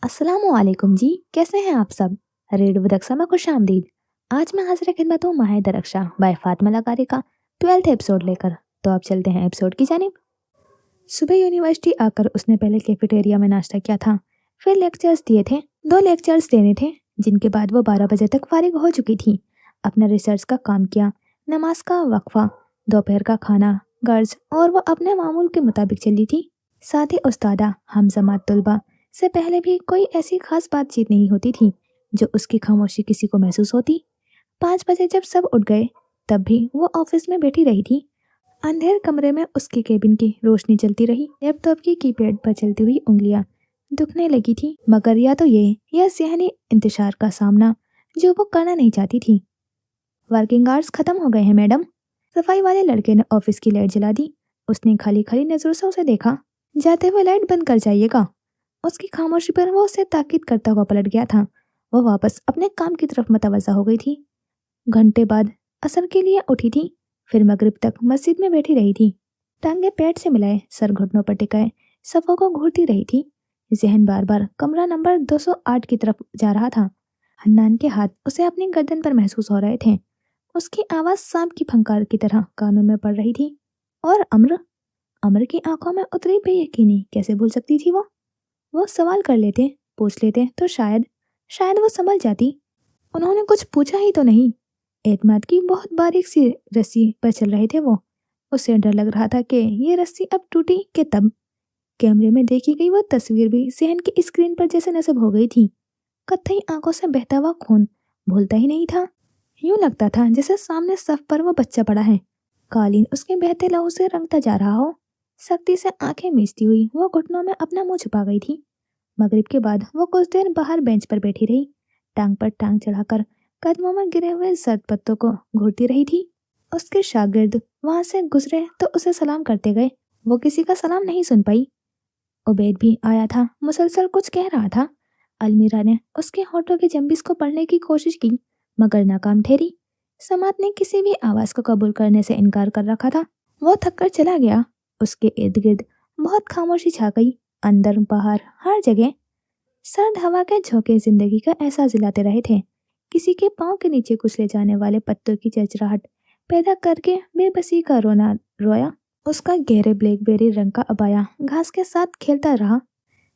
अस्सलामुअलैकुम जी, कैसे हैं आप सब। रेडियो बदक्सा में खुश आमदीद। आज मैं हाजिर खिदमत हूँ माहे दरक्षा बाय फातिमा लगारी का 12th एपिसोड लेकर। तो आप चलते हैं एपिसोड की जानिब। सुबह यूनिवर्सिटी आकर उसने पहले कैफेटेरिया में नाश्ता किया था, फिर लेक्चर्स दिए थे। 2 लेक्चर्स देने थे, जिनके बाद वो 12 बजे तक फारिग हो चुकी थी। अपना रिसर्च का काम किया, नमाज का वक्फा, दोपहर का खाना, गर्ज, और वो अपने मामूल के मुताबिक चली थी। साथ ही उस्तादा हमजमात तलबा से पहले भी कोई ऐसी खास बातचीत नहीं होती थी जो उसकी खामोशी किसी को महसूस होती। 5 बजे जब सब उठ गए, तब भी वो ऑफिस में बैठी रही थी। अंधेर कमरे में उसके केबिन की रोशनी जलती रही। लैपटॉप की कीपैड पर चलती हुई उंगलियां दुखने लगी थी, मगर या तो ये या ज़हनी इंतशार का सामना जो वो करना नहीं चाहती थी। वर्किंग आवर्स खत्म हो गए हैं मैडम। सफाई वाले लड़के ने ऑफिस की लाइट जला दी। उसने खाली खाली नजरों से उसे देखा। जाते हुए लाइट बंद कर जाइएगा। उसकी खामोशी पर वो उसे ताकीद करता हुआ पलट गया था। वो वापस अपने काम की तरफ मुतवज्जा हो गई थी। घंटे बाद असर के लिए उठी थी, फिर मगरिब तक मस्जिद में बैठी रही थी। टांगे पेट से मिलाए, सर घुटनों पर टिकाए सफ़ों को घूरती रही थी। जहन बार बार कमरा नंबर 208 की तरफ जा रहा था। हन्नान के हाथ उसे अपनी गर्दन पर महसूस हो रहे थे। उसकी आवाज़ सांप की फंकार की तरह कानों में पड़ रही थी। और अम्र अम्र की आंखों में उतरी बेयकीनी कैसे भूल सकती थी वो सवाल कर लेते, पूछ लेते तो शायद शायद वो समझ जाती। उन्होंने कुछ पूछा ही तो नहीं। एतमाद की बहुत बारीक सी रस्सी पर चल रहे थे वो। उसे डर लग रहा था कि ये रस्सी अब टूटी कि तब कैमरे में देखी गई वो तस्वीर भी जहन की स्क्रीन पर जैसे नस्ब हो गई थी। कत्थई आंखों से बहता हुआ खून भूलता ही नहीं था। यूं लगता था जैसे सामने सफ पर वो बच्चा पड़ा है। कालीन उसके बहते लहू से रंगता जा रहा हो। सख्ती से आंखें मीचती हुई वो घुटनों में अपना मुंह छुपा गई थी। मगरिब के बाद वो कुछ देर बाहर बेंच पर बैठी रही, टांग पर टांग चढ़ाकर कदमों में गिरे हुए जर्द पत्तों को घूरती रही थी। उसके शागिर्द वहां से गुजरे तो उसे सलाम करते गए। वो किसी का सलाम नहीं सुन पाई। उबैद भी आया था, मुसलसल कुछ कह रहा था। अलमीरा ने उसके होठों की जंबिस को पढ़ने की कोशिश की, मगर नाकाम ठहरी। समात ने किसी भी आवाज को कबूल करने से इनकार कर रखा था। वो थककर चला गया। उसके इर्द गिर्द बहुत खामोशी छा गई, अंदर बाहर हर जगह। सर्द हवा के झोंके जिंदगी का एहसास दिलाते रहे थे। किसी के पांव के नीचे कुचले जाने वाले पत्तों की चरचराहट पैदा करके बेबसी का रोना रोया। उसका गहरे ब्लैकबेरी रंग का अबाया घास के साथ खेलता रहा।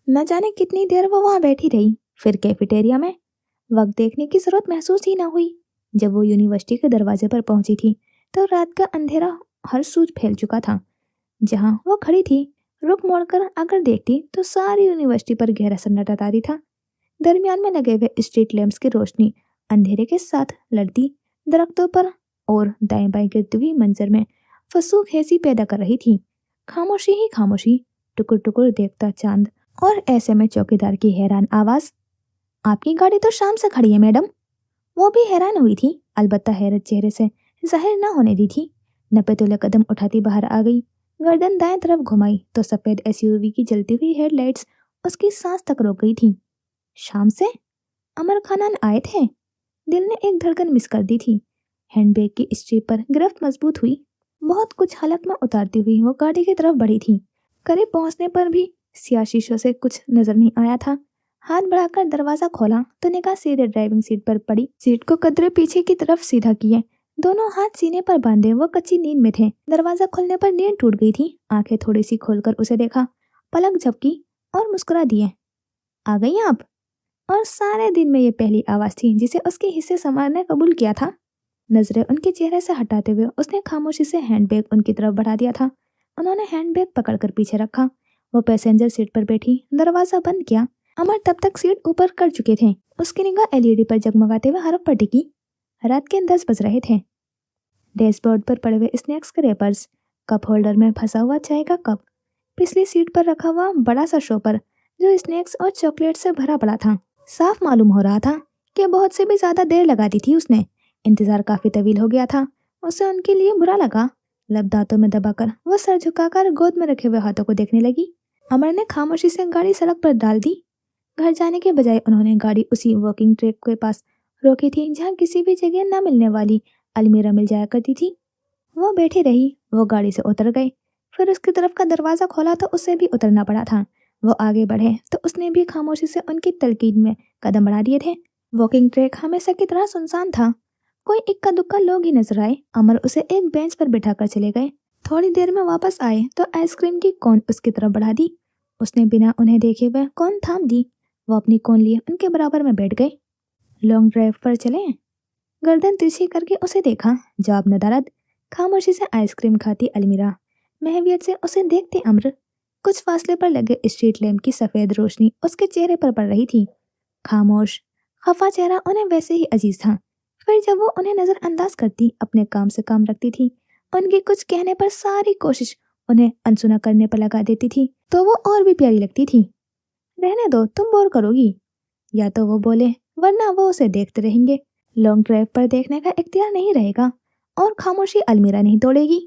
न जाने कितनी देर वो वहां बैठी रही। फिर कैफेटेरिया में वक्त देखने की जरूरत महसूस ही ना हुई। जब वो यूनिवर्सिटी के दरवाजे पर पहुंची थी तो रात का अंधेरा हर सूझ फैल चुका था। जहां वो खड़ी थी, रुक मोड़कर अगर देखती तो सारी यूनिवर्सिटी पर गहरा सन्नाटा तारी था। दरमियान में लगे हुए स्ट्रीट लैंप्स की रोशनी अंधेरे के साथ लड़ती दरख्तों पर और दाएं बाएं गिरती हुई मंजर में फसूख हैसी पैदा कर रही थी। खामोशी ही खामोशी, टुकुर टुकुर देखता चांद, और ऐसे में चौकीदार की हैरान आवाज, आपकी गाड़ी तो शाम से खड़ी है मैडम। वो भी हैरान हुई थी, अलबत्ता हैरत चेहरे से जाहिर न होने दी थी। नपे कदम उठाती बाहर आ गई। गर्दन दाएं तरफ घुमाई तो सफेद एसयूवी की जलती हुई हेडलाइट्स उसकी सांस तक रोक गई थी। शाम से अमर खानन आए थे। दिल ने एक धड़कन मिस कर दी थी। हैंडबैग की स्ट्रिप पर गिरफ्त मजबूत हुई। बहुत कुछ हलक में उतारती हुई वो गाड़ी की तरफ बढ़ी थी। करीब पहुंचने पर भी सियाह शीशों से कुछ नजर नहीं आया था। हाथ बढ़ाकर दरवाजा खोला तो निगाह सीधे ड्राइविंग सीट पर पड़ी। सीट को कदरे पीछे की तरफ सीधा किए, दोनों हाथ सीने पर बांधे वो कच्ची नींद में थे। दरवाजा खुलने पर नींद टूट गई थी। आंखें थोड़ी सी खोलकर उसे देखा, पलक झपकी और मुस्कुरा दिए। आ गई आप। और सारे दिन में ये पहली आवाज थी जिसे उसके हिस्से समाज ने कबूल किया था। नजरें उनके चेहरे से हटाते हुए उसने खामोशी से हैंडबैग उनकी तरफ बढ़ा दिया था। उन्होंने हैंडबैग पकड़कर पीछे रखा। वो पैसेंजर सीट पर बैठी, दरवाजा बंद किया। अमर तब तक सीट ऊपर कर चुके थे। उसकी निगाह एलईडी पर जगमगाते हुए हरफ पर टिकी। रात के 10 बज रहे थे। डैशबोर्ड पर पड़े हुए स्नैक्स के रेपर्स, कप होल्डर में फंसा हुआ चाय का कप, पिछली सीट पर रखा हुआ बड़ा सा शॉपर जो स्नैक्स और चॉकलेट से भरा पड़ा था। साफ मालूम हो रहा था कि बहुत से भी ज्यादा देर लगा दी थी उसने। इंतजार काफी तवील हो गया था। उसे उनके लिए बुरा लगा। लब दांतों में दबाकर वो सर झुकाकर गोद में रखे हुए हाथों को देखने लगी। अमर ने खामोशी से गाड़ी सड़क पर डाल दी। घर जाने के बजाय उन्होंने गाड़ी उसी वॉकिंग ट्रैक के पास रोकी थी जहाँ किसी भी जगह न मिलने वाली अलमीरा मिल जाया करती थी। वो बैठी रही। वो गाड़ी से उतर गई। फिर उसकी तरफ का दरवाजा खोला तो उसे भी उतरना पड़ा था। वो आगे बढ़े तो उसने भी खामोशी से उनकी तलकीन में कदम बढ़ा दिए थे। वॉकिंग ट्रैक हमेशा की तरह सुनसान था। कोई इक्का दुक्का लोग ही नजर आए। अमर उसे एक बेंच पर बिठा कर चले गए। थोड़ी देर में वापस आए तो आइसक्रीम की कोन उसकी तरफ बढ़ा दी। उसने बिना उन्हें देखे हुए कोन थाम दी। वो अपनी कोन लिए उनके बराबर में बैठ गए। लॉन्ग ड्राइव पर चले? गर्दन तिरछी करके उसे देखा। जवाब नदारद। खामोशी से आइसक्रीम खाती अलमीरा महवियत से उसे देखते अम्र। कुछ फासले पर लगे स्ट्रीट लैम्प की सफेद रोशनी उसके चेहरे पर पड़ रही थी। खामोश खफा चेहरा उन्हें वैसे ही अजीज था। फिर जब वो उन्हें नजरअंदाज करती, अपने काम से काम रखती थी, उनके कुछ कहने पर सारी कोशिश उन्हें अनसुना करने पर लगा देती थी, तो वो और भी प्यारी लगती थी। रहने दो, तुम बोर करोगी, या तो वो बोले, वरना वो उसे देखते रहेंगे। लॉन्ग ड्राइव पर देखने का इख्तियार नहीं रहेगा और खामोशी अलमीरा नहीं तोड़ेगी।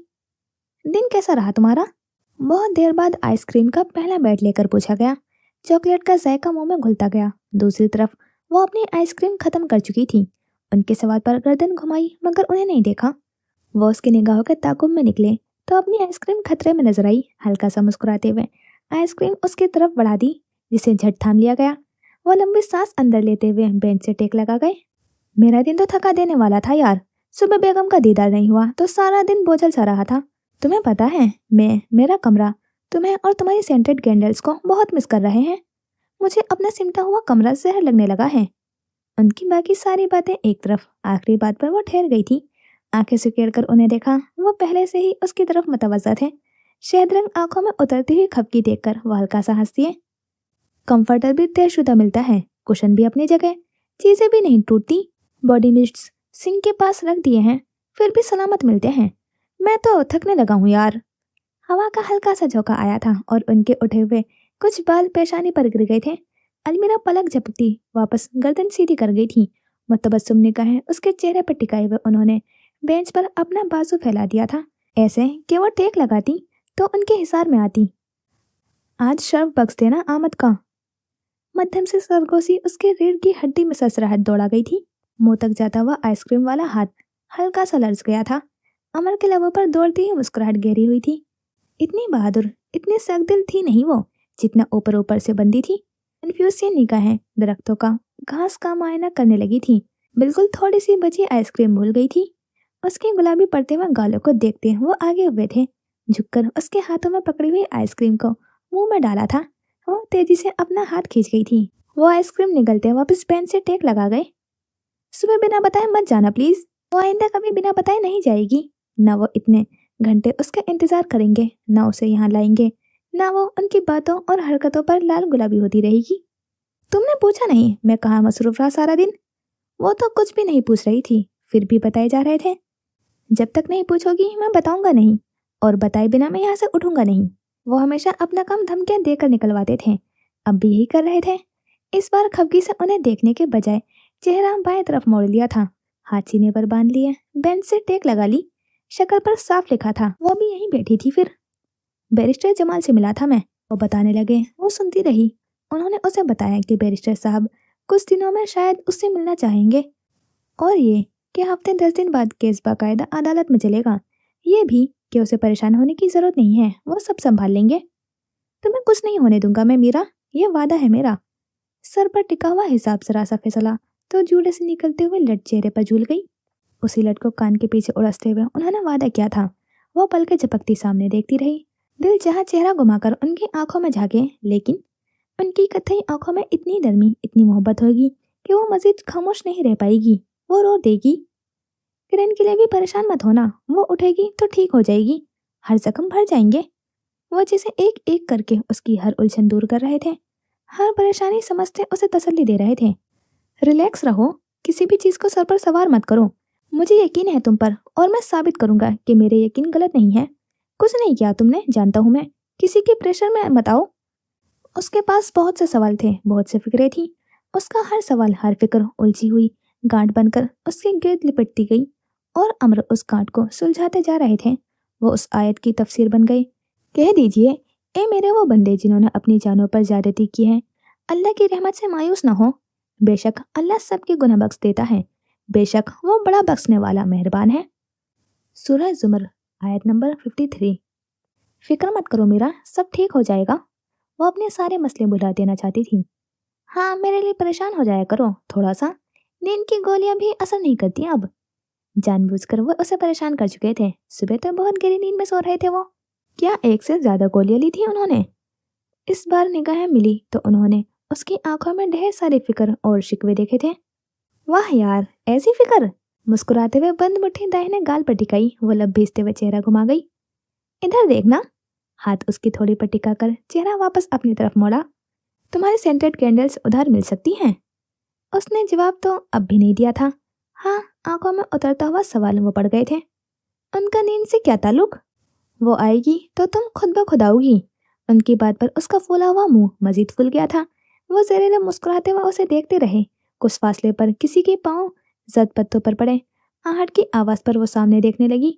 दिन कैसा रहा तुम्हारा? बहुत देर बाद आइसक्रीम का पहला बैट लेकर पूछा गया। चॉकलेट का जायका मुंह में घुलता गया। दूसरी तरफ वो अपनी आइसक्रीम खत्म कर चुकी थी। उनके सवाल पर गर्दन घुमाई मगर उन्हें नहीं देखा। वो उसकी निगाहों के ताकुब में निकले तो अपनी आइसक्रीम खतरे में नजर आई। हल्का सा मुस्कुराते हुए आइसक्रीम उसकी तरफ बढ़ा दी, जिसे झट थाम लिया गया। वो लंबी सांस अंदर लेते हुए बेंच से टेक लगा गए। मेरा दिन तो थका देने वाला था यार। सुबह बेगम का दीदार नहीं हुआ तो सारा दिन बोझल सा रहा था। तुम्हें पता है, मेरा कमरा तुम्हें और तुम्हारी सेंटेड कैंडल्स को बहुत मिस कर रहे हैं। मुझे अपना सिमटा हुआ कमरा जहर लगने लगा है। उनकी बाकी सारी बातें एक तरफ, आखिरी बात पर वो ठहर गई थी। आंखें सुकेड़ कर उन्हें देखा। वो पहले से ही उसकी तरफ मुतवज्जा थे। शहद रंग आंखों में उतरती हुई खपकी देखकर वो हल्का सा हंस दिए। कंफर्टर भी तयशुदा मिलता है, कुशन भी अपनी जगह, चीजें भी नहीं टूटती। बॉडी मिस्ट्स सिंक के पास रख दिए हैं, फिर भी सलामत मिलते हैं। मैं तो थकने लगा हूँ यार। हवा का हल्का सा झोंका आया था और उनके उठे हुए कुछ बाल पेशानी पर गिर गए थे। अलमीरा पलक झपकती वापस गर्दन सीधी कर गई थी। मुतबस्सुम निगाहें उसके चेहरे पर टिकाए हुए उन्होंने बेंच पर अपना बाजू फैला दिया था, ऐसे कि वो टेक लगाती तो उनके हिसार में आती। आज शर्फ बख्श देना आमद का। मध्यम से सरगोशी उसके रीढ़ की हड्डी में ससराहट दौड़ा गई थी। मुंह तक जाता हुआ आइसक्रीम वाला हाथ हल्का सा लर्ज गया था। अमर के लबों पर दौड़ती हुई मुस्कुराहट गहरी हुई थी। इतनी बहादुर, इतनी सख्त थी नहीं वो, जितना ऊपर ऊपर से बंदी थी। कन्फ्यूज सी निगाहें दरख्तों का, घास का मुआयना करने लगी थी। बिल्कुल थोड़ी सी बची आइसक्रीम भूल गई थी। उसके गुलाबी पड़ते हुए गालों को देखते वो आगे हुए थे। झुककर उसके हाथों में पकड़ी हुई आइसक्रीम को मुंह में डाला था। वो तेजी से अपना हाथ खींच गई थी। वो आइसक्रीम निगलते वापस पेन से टेक लगा गए। सुबह बिना बताए मत जाना प्लीज। वो आइंदा कभी बिना बताए नहीं जाएगी। ना वो इतने घंटे उसका इंतजार करेंगे, ना उसे यहाँ लाएंगे, ना वो उनकी बातों और हरकतों पर लाल गुलाबी होती रहेगी। तुमने पूछा नहीं मैं कहाँ मसरूफ रहा सारा दिन? वो तो कुछ भी नहीं पूछ रही थी, फिर भी बताए जा रहे थे। जब तक नहीं पूछोगी मैं बताऊंगा नहीं, और बताए बिना मैं यहाँ से उठूंगा नहीं। वो हमेशा अपना काम धमकियां देकर निकलवाते थे, अब भी यही कर रहे थे। इस बार खबगी से उन्हें देखने के बजाय चेहरा बाएं तरफ मोड़ लिया था। हाथ सीने पर बांध लिए, बेंच से टेक लगा ली। शक्ल पर साफ लिखा था। वो भी यहीं बैठी थी। फिर बैरिस्टर जमाल से मिला था मैं, वो बताने लगे। वो सुनती रही। उन्होंने उसे बताया कि बैरिस्टर साहब कुछ दिनों में शायद उससे मिलना चाहेंगे, और ये कि हफ्ते 10 दिन बाद केस बाकायदा अदालत में चलेगा। ये भी कि उसे परेशान होने की जरूरत नहीं है, वो सब संभाल लेंगे। तुम्हें कुछ नहीं होने दूंगा मैं मीरा, ये वादा है मेरा। सर पर टिका हुआ हिसाब जरा सा फिसला तो जूड़े से निकलते हुए लट चेहरे पर झूल गई। उसी लट को कान के पीछे उड़सते हुए उन्होंने वादा किया था। वो पल के झपकती सामने देखती रही। दिल जहाँ चेहरा घुमाकर उनकी आंखों में झांके, लेकिन उनकी कथई आंखों में इतनी नरमी, इतनी मोहब्बत होगी कि वो मजीद खामोश नहीं रह पाएगी। वो रो देगी। किरण के लिए भी परेशान मत होना, वो उठेगी तो ठीक हो जाएगी, हर जख्म भर जाएंगे। वो जिसे एक एक करके उसकी हर उलझन दूर कर रहे थे, हर परेशानी समझते उसे तसल्ली दे रहे थे। रिलैक्स रहो, किसी भी चीज को सर पर सवार मत करो। मुझे यकीन है तुम पर, और मैं साबित करूंगा कि मेरे यकीन गलत नहीं है। कुछ नहीं किया तुमने, जानता हूं मैं, किसी के प्रेशर में मत आओ। उसके पास बहुत से सवाल थे, बहुत से फिक्रें थी। उसका हर सवाल, हर फिक्र उलझी हुई गांठ बनकर उसके गिर्द लिपटती गई, और अमर उस गांठ को सुलझाते जा रहे थे। वो उस आयत की तफसीर बन गई। कह दीजिए, ए मेरे वो बंदे जिन्होंने अपनी जानों पर ज्यादती की है, अल्लाह की रहमत से मायूस न हो। बेशक अल्लाह सबके गुनाह बख्श देता है, बेशक वो बड़ा बख्शने वाला मेहरबान है। सूरह जुमर आयत नंबर 53। फिक्र मत करो मीरा, सब ठीक हो जाएगा। वो अपने सारे मसले भुला देना चाहती थी। हाँ, मेरे लिए परेशान हो जाया करो थोड़ा सा। नींद की गोलियां भी असर नहीं करती अब। जानबूझकर वो उसे परेशान कर चुके थे। सुबह तो बहुत गहरी नींद में सो रहे थे वो। क्या एक से ज्यादा गोलियां ली थी उन्होंने? इस बार निगाहें मिली तो उन्होंने उसकी आंखों में ढेर सारे फिक्र और शिकवे देखे थे। वाह यार, ऐसी फिक्र? मुस्कुराते हुए बंद मुट्ठी दाहिने गाल पर टिकाई वो लब भीजते हुए चेहरा घुमा गई। इधर देखना। हाथ उसकी थोड़ी पर टिकाकर चेहरा वापस अपनी तरफ मोड़ा। तुम्हारी सेंटेड कैंडल्स उधार मिल सकती हैं? उसने जवाब तो अब भी नहीं दिया था। हाँ, आंखों में उतरता हुआ सवाल वो पड़ गए थे। उनका नींद से क्या ताल्लुक? वो आएगी तो तुम खुद ब खुद आओगी। उनकी बात पर उसका फूला हुआ मुंह मजीद फूल गया था। वो जहरीले मुस्कुराते हुए उसे देखते रहे। कुछ फासले पर किसी के पांव जद पत्तों पर पड़े। आहट की आवाज पर वो सामने देखने लगी।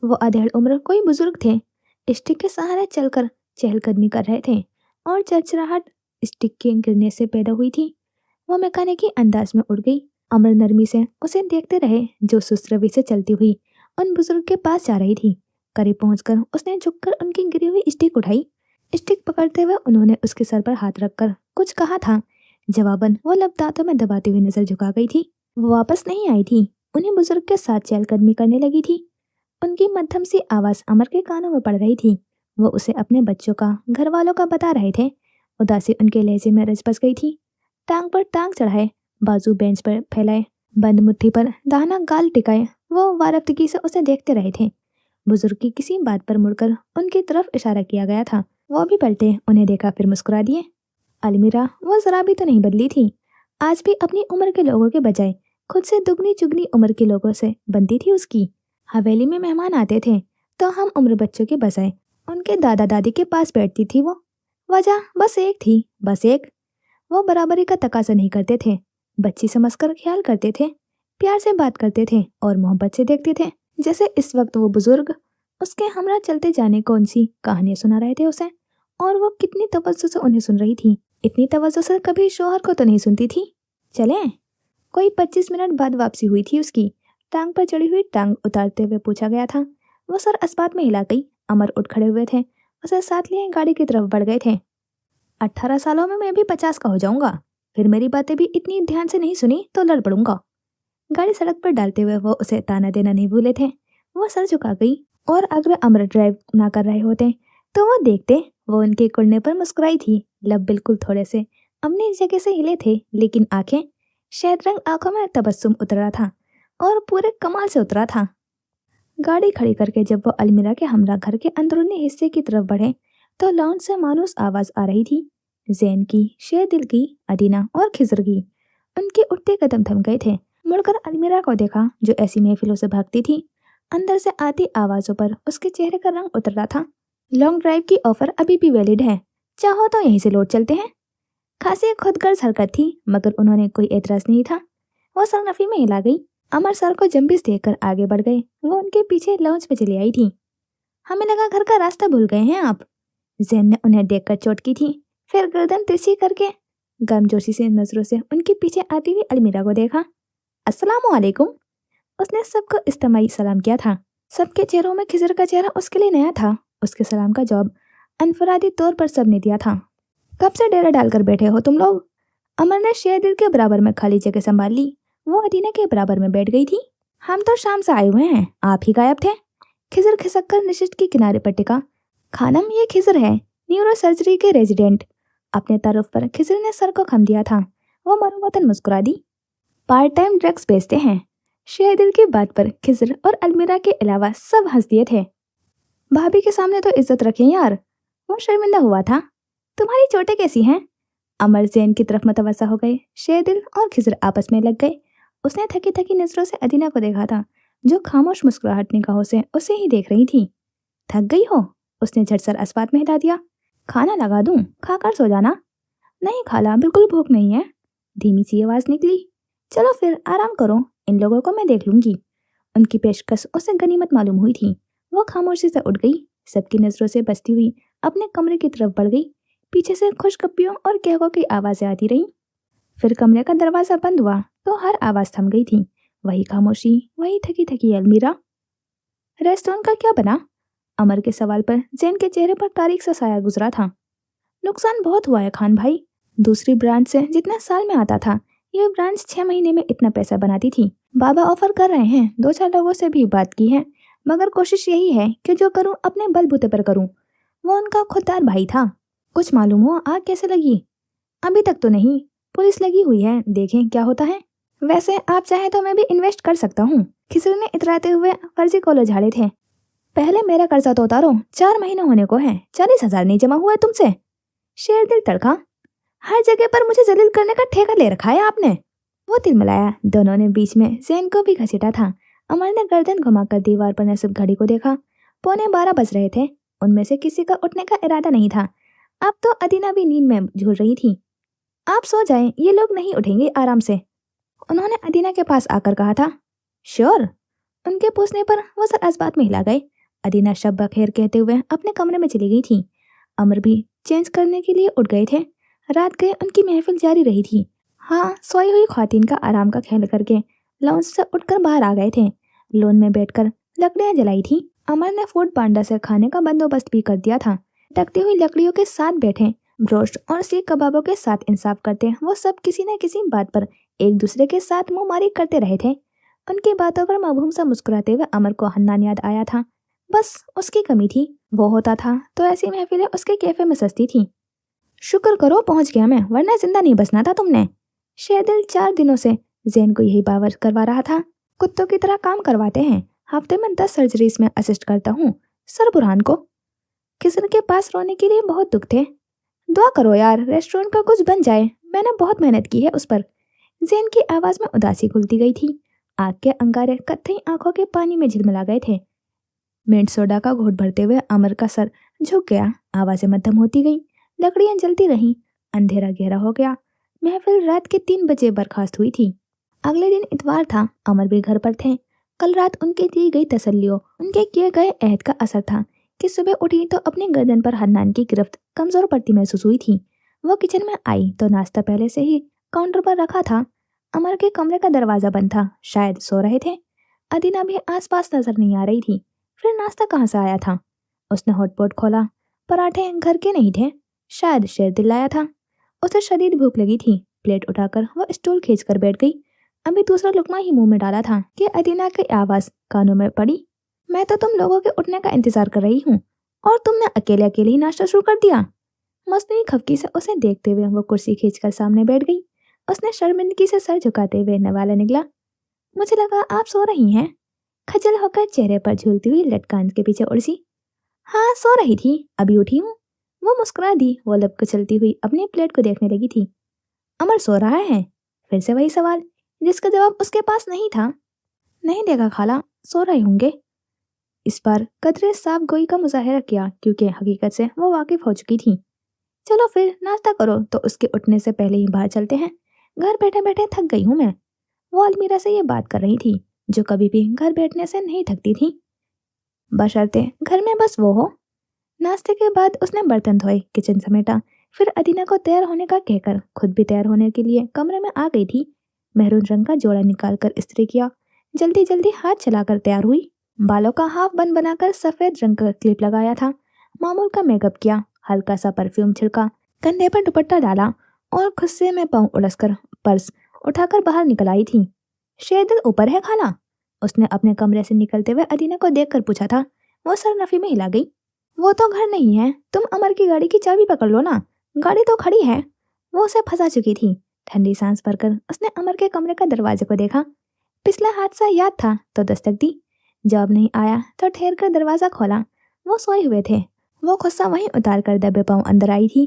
वो अधेड़ उम्र कोई बुजुर्ग थे। स्टिक के सहारे चलकर चहलकदमी कर रहे थे और चरचराहट स्टिक के गिरने से पैदा हुई थी। वो मैकेनिकी अंदाज में उड़ गई। अमर नरमी से उसे देखते रहे जो सुस्त रवि से चलती हुई उन बुजुर्ग के पास जा रही थी। करीब पहुंचकर उसने झुककर उनकी गिरी हुई स्टिक उठाई। स्टिक पकड़ते हुए उन्होंने उसके सर पर हाथ रखकर कुछ कहा था। जवाबन वो लब दांतों में दबाती हुई नजर झुका गई थी। वो वापस नहीं आई थी। उन्हीं बुजुर्ग के साथ चहलकदमी करने लगी थी। उनकी मध्यम सी आवाज अमर के कानों में पड़ रही थी। वो उसे अपने बच्चों का, घर वालों का बता रहे थे। उदासी उनके लहजे में रच बस गई थी। टांग पर टांग चढ़ाए, बाजू बेंच पर फैलाए, बंद मुट्ठी पर दाहिना गाल टिकाए, वो वारफ्तगी से उसे देखते रहे थे। बुजुर्ग की किसी बात पर मुड़कर उनकी तरफ इशारा किया गया था। वो भी पलटे, उन्हें देखा, फिर मुस्कुरा दिए। अलमीरा वो जरा भी तो नहीं बदली थी। आज भी अपनी उम्र के लोगों के बजाय खुद से दुगनी चुगनी उम्र के लोगों से बनती थी उसकी। हवेली में मेहमान आते थे तो हम उम्र बच्चों के बजाय उनके दादा दादी के पास बैठती थी वो। वजह बस एक थी, बस एक। वो बराबरी का तकाजा नहीं करते थे। बच्ची समझकर ख्याल करते थे, प्यार से बात करते थे और मोहब्बत से देखते थे। जैसे इस वक्त वो बुजुर्ग उसके हमरा चलते जाने कौन सी कहानियां सुना रहे थे उसे, और वो कितनी तवज्जो से उन्हें सुन रही थी। इतनी तवज्जो से कभी शोहर को तो नहीं सुनती थी। चलें? कोई 25 मिनट बाद वापसी हुई थी उसकी। टांग पर चढ़ी हुई टांग उतारते हुए पूछा गया था। वो सर अस्पात में हिला गई। अमर उठ खड़े हुए थे, उसे साथ लिए गाड़ी की तरफ बढ़ गए थे। 18 सालों में मैं भी 50 का हो जाऊंगा। फिर मेरी बातें भी इतनी ध्यान से नहीं सुनी तो लड़ पड़ूंगा। गाड़ी सड़क पर डालते हुए वो उसे ताना देना नहीं भूले थे। वो सर झुका गई, और अगर अमर ड्राइव ना कर रहे होते तो वो देखते। वो उनके कुड़ने पर मुस्कुराई थी। लब बिल्कुल थोड़े से अपनी जगह से हिले थे, लेकिन आंखें, शहद रंग आंखों में तबस्सुम उतरा था और पूरे कमाल से उतरा था। गाड़ी खड़ी करके जब वो अलमीरा के हमरा घर के अंदरूनी हिस्से की तरफ बढ़े तो लाउंज से मानूस आवाज आ रही थी। जैन की, शेरदिल की, अदीना और खिजर की। उनके उठते कदम थम गए थे। मुड़कर अलमीरा को देखा जो ऐसी महफिलों से भागती थी। अंदर से आती आवाजों पर उसके चेहरे का रंग उतर रहा था। लॉन्ग ड्राइव की ऑफर अभी भी वैलिड है, चाहो तो यहीं से लौट चलते हैं। खासी खुदगर्ज हरकत थी, मगर उन्होंने कोई एतराज नहीं था। वो सरनफी में हिला गई। अमर सर को जंबिस देकर आगे बढ़ गए। वो उनके पीछे लॉन्च पे चली आई थी। हमें लगा घर का रास्ता भूल गए हैं आप। जैन ने उन्हें देखकर चौटकी थी, फिर गर्दन तिरछी करके गर्मजोशी से नजरों से उनके पीछे आती हुई अलमीरा को देखा। अस्सलाम वालेकुम। उसने सबको इज्तिमाई सलाम किया था। सबके चेहरों में खिजर का चेहरा उसके लिए नया था। उसके सलाम का जवाब अनफरादी तौर पर सबने दिया था। कब से डेरा डालकर बैठे हो तुम लोग? अमर ने शेरदिल के बराबर में खाली जगह संभाल ली। वो अदीना के बराबर में बैठ गई थी। हम तो शाम से आए हुए हैं, आप ही गायब थे। खिजर खिसक कर निशित के किनारे पर टिका। खानम, ये खिजर है, न्यूरो सर्जरी के रेजिडेंट। अपने तारुफ पर खिजर ने सर को खम दिया था। वो मरुवतन मुस्कुरा दी। पार्ट टाइम ड्रग्स बेचते हैं। शेरदिल की बात पर खिजर और अलमीरा के अलावा सब हंस दिए थे। भाभी के सामने तो इज्जत रखें यार। वो शर्मिंदा हुआ था। तुम्हारी चोटें कैसी हैं? अमर जैन की तरफ मतवज्जा हो गए। शेरदिल और खिजर आपस में लग गए। उसने थकी थकी नजरों से अदीना को देखा था, जो खामोश मुस्कुराहट निगाहों से उसे ही देख रही थी। थक गई हो? उसने झट सर अस्पात में हिला दिया। खाना लगा दूं, खाकर सो जाना। नहीं खाला, बिल्कुल भूख नहीं है। धीमी सी आवाज निकली। चलो फिर आराम करो, इन लोगों को मैं देख लूंगी। उनकी पेशकश उसे गनीमत मालूम हुई थी। वो खामोशी से उठ गई। सबकी नजरों से बचती हुई अपने कमरे की तरफ बढ़ गई। पीछे से खुशगपियों और कहकों की आवाजें आती रहीं। फिर कमरे का दरवाजा बंद हुआ तो हर आवाज थम गई थी। वही खामोशी, वही थकी थकी अलमीरा। रेस्टोरेंट का क्या बना? अमर के सवाल पर जैन के चेहरे पर तारीख सा साया गुजरा था। नुकसान बहुत हुआ है खान भाई। दूसरी ब्रांच से जितना साल में आता था, ये ब्रांच 6 महीने में इतना पैसा बनाती थी। बाबा ऑफर कर रहे हैं, 2-4 लोगों से भी बात की है, मगर कोशिश यही है कि जो करूं अपने बलबूते पर करूं। वो उनका खुददार भाई था। कुछ मालूम हुआ आग कैसे लगी? अभी तक तो नहीं, पुलिस लगी हुई है, देखें क्या होता है। वैसे आप चाहे तो मैं भी इन्वेस्ट कर सकता हूँ। खिसर ने इतराते हुए फर्जी कॉलेज झाड़े थे। पहले मेरा कर्जा तो उतारो, 4 महीने होने को है, 40,000 नहीं जमा हुआ है तुमसे। शेर दिल तड़का, हर जगह पर मुझे जलील करने का ठेका ले रखा है आपने। वो तिलमिलाया। दोनों ने बीच में जैन को भी घसीटा था। अमर ने गर्दन घुमाकर दीवार पर नसीब घड़ी को देखा। 11:15 बज रहे थे। उनमें से किसी का उठने का इरादा नहीं था। अब तो अदीना भी नींद में झूल रही थी। आप सो जाएं, ये लोग नहीं उठेंगे आराम से, उन्होंने अदीना के पास आकर कहा था। श्योर। उनके पूछने पर वो सर इस में हिला गए। अदीना शब बखेर कहते हुए अपने कमरे में चली गई थी। अमर भी चेंज करने के लिए उठ गए थे। रात गए उनकी महफिल जारी रही थी। हाँ, सोई हुई ख्वातीन का आराम का ख्याल करके लाउंज से उठकर बाहर आ गए थे। लोन में बैठकर लकड़ियां जलाई थी। अमर ने फूड पांडा से खाने का बंदोबस्त भी कर दिया था। टकती हुई लकड़ियों के साथ बैठे, ब्रोस्ट और सीख कबाबों के साथ इंसाफ करते वो सब किसी न किसी बात पर एक दूसरे के साथ मुंहमारी करते रहे थे। उनकी बातों पर मबहूम सा मुस्कुराते हुए अमर को हन्नान याद आया था। बस उसकी कमी थी, वो होता था तो ऐसी महफिलें उसके कैफे में सस्ती थी। शुक्र करो पहुंच गया मैं, वरना जिंदा नहीं बचना था तुमने। शेरदिल 4 दिनों से जैन को यही बावर करवा रहा था। कुत्तों की तरह काम करवाते हैं, हफ्ते में 10 सर्जरीज में असिस्ट करता हूँ सर बुरहान को। किसन के पास रोने के लिए बहुत दुख थे। दुआ करो यार, रेस्टोरेंट का कुछ बन जाए, मैंने बहुत मेहनत की है उस पर। जैन की आवाज में उदासी घुलती गई थी। आग के अंगारे कत्थई आंखों के पानी में झिलमिला गए थे। मिंट सोडा का घूंट भरते हुए अमर का सर झुक गया। आवाजें मध्यम होती गईं, लकड़ियां जलती रहीं, अंधेरा गहरा हो गया। महफिल रात के 3 बजे बर्खास्त हुई थी। अगले दिन इतवार था। अमर भी घर पर थे। कल रात उनके दी गई तसल्लियों, उनके किए गए अहद का असर था कि सुबह उठी तो अपनी गर्दन पर हन्नान की गिरफ्त कमजोर पड़ती महसूस हुई थी। वो किचन में आई तो नाश्ता पहले से ही काउंटर पर रखा था। अमर के कमरे का दरवाजा बंद था, शायद सो रहे थे। अदीना भी आसपास नजर नहीं आ रही थी। फिर नाश्ता कहाँ से आया था? उसने हॉटपॉट खोला। पराठे घर के नहीं थे, शायद शेर दिलाया था। उसे शदीद भूख लगी थी। प्लेट उठाकर वो स्टूल खींचकर बैठ गई। अभी दूसरा लुकमा ही मुंह में डाला था कि अदीना की आवाज कानों में पड़ी। मैं तो तुम लोगों के उठने का इंतजार कर रही हूँ और तुमने अकेले अकेले ही नाश्ता शुरू कर दिया। मस्ती खफकी से उसे देखते हुए वो कुर्सी खींचकर सामने बैठ गई। उसने शर्मिंदगी से सर झुकाते हुए नवाला निकला। मुझे लगा आप सो रही हैं। खजल होकर चेहरे पर झूलती हुई लटकान के पीछे उड़सी। हाँ, सो रही थी, अभी उठी हूँ। वो मुस्कुरा दी। वो लब कुचलती हुई अपनी प्लेट को देखने लगी थी। अमर सो रहा है? फिर से वही सवाल जिसका जवाब उसके पास नहीं था। नहीं देखा खाला, सो रहे होंगे। इस बार कदरे साफ गोई का मुजाहरा किया क्योंकि हकीकत से वो वाकिफ हो चुकी थी। चलो फिर नाश्ता करो तो उसके उठने से पहले ही बाहर चलते हैं। घर बैठे बैठे थक गई हूँ मैं। वो अलमीरा से ये बात कर रही थी जो कभी भी घर बैठने से नहीं थकती थी, बशर्ते घर में बस वो हो। नाश्ते के बाद उसने बर्तन धोए, किचन समेटा, फिर अदीना को तैयार होने का कहकर खुद भी तैयार होने के लिए कमरे में आ गई थी। मेहरून रंग का जोड़ा निकालकर इस्त्री किया। जल्दी जल्दी हाथ चलाकर तैयार हुई। बालों का हाफ बन बनाकर सफेद रंग का क्लिप लगाया था। मामूल का मेकअप किया, हल्का सा परफ्यूम छिड़का, कंधे पर दुपट्टा डाला और गुस्से में पाँव उलझकर पर्स उठाकर बाहर निकल आई थी। शेरदिल ऊपर है खाला? उसने अपने कमरे से निकलते हुए अदीना को देखकर पूछा था। वो सर नफी में हिला गई। वो तो घर नहीं है, तुम अमर की गाड़ी की चाबी पकड़ लो ना, गाड़ी तो खड़ी है। वो उसे फंसा चुकी थी। ठंडी सांस भरकर उसने अमर के कमरे का दरवाजे को देखा। पिछला हादसा याद था तो दस्तक दी। जवाब नहीं आया तो ठहर कर दरवाजा खोला। वो सोए हुए थे। वो गुस्सा वहीं उतार कर दबे पाँव अंदर आई थी।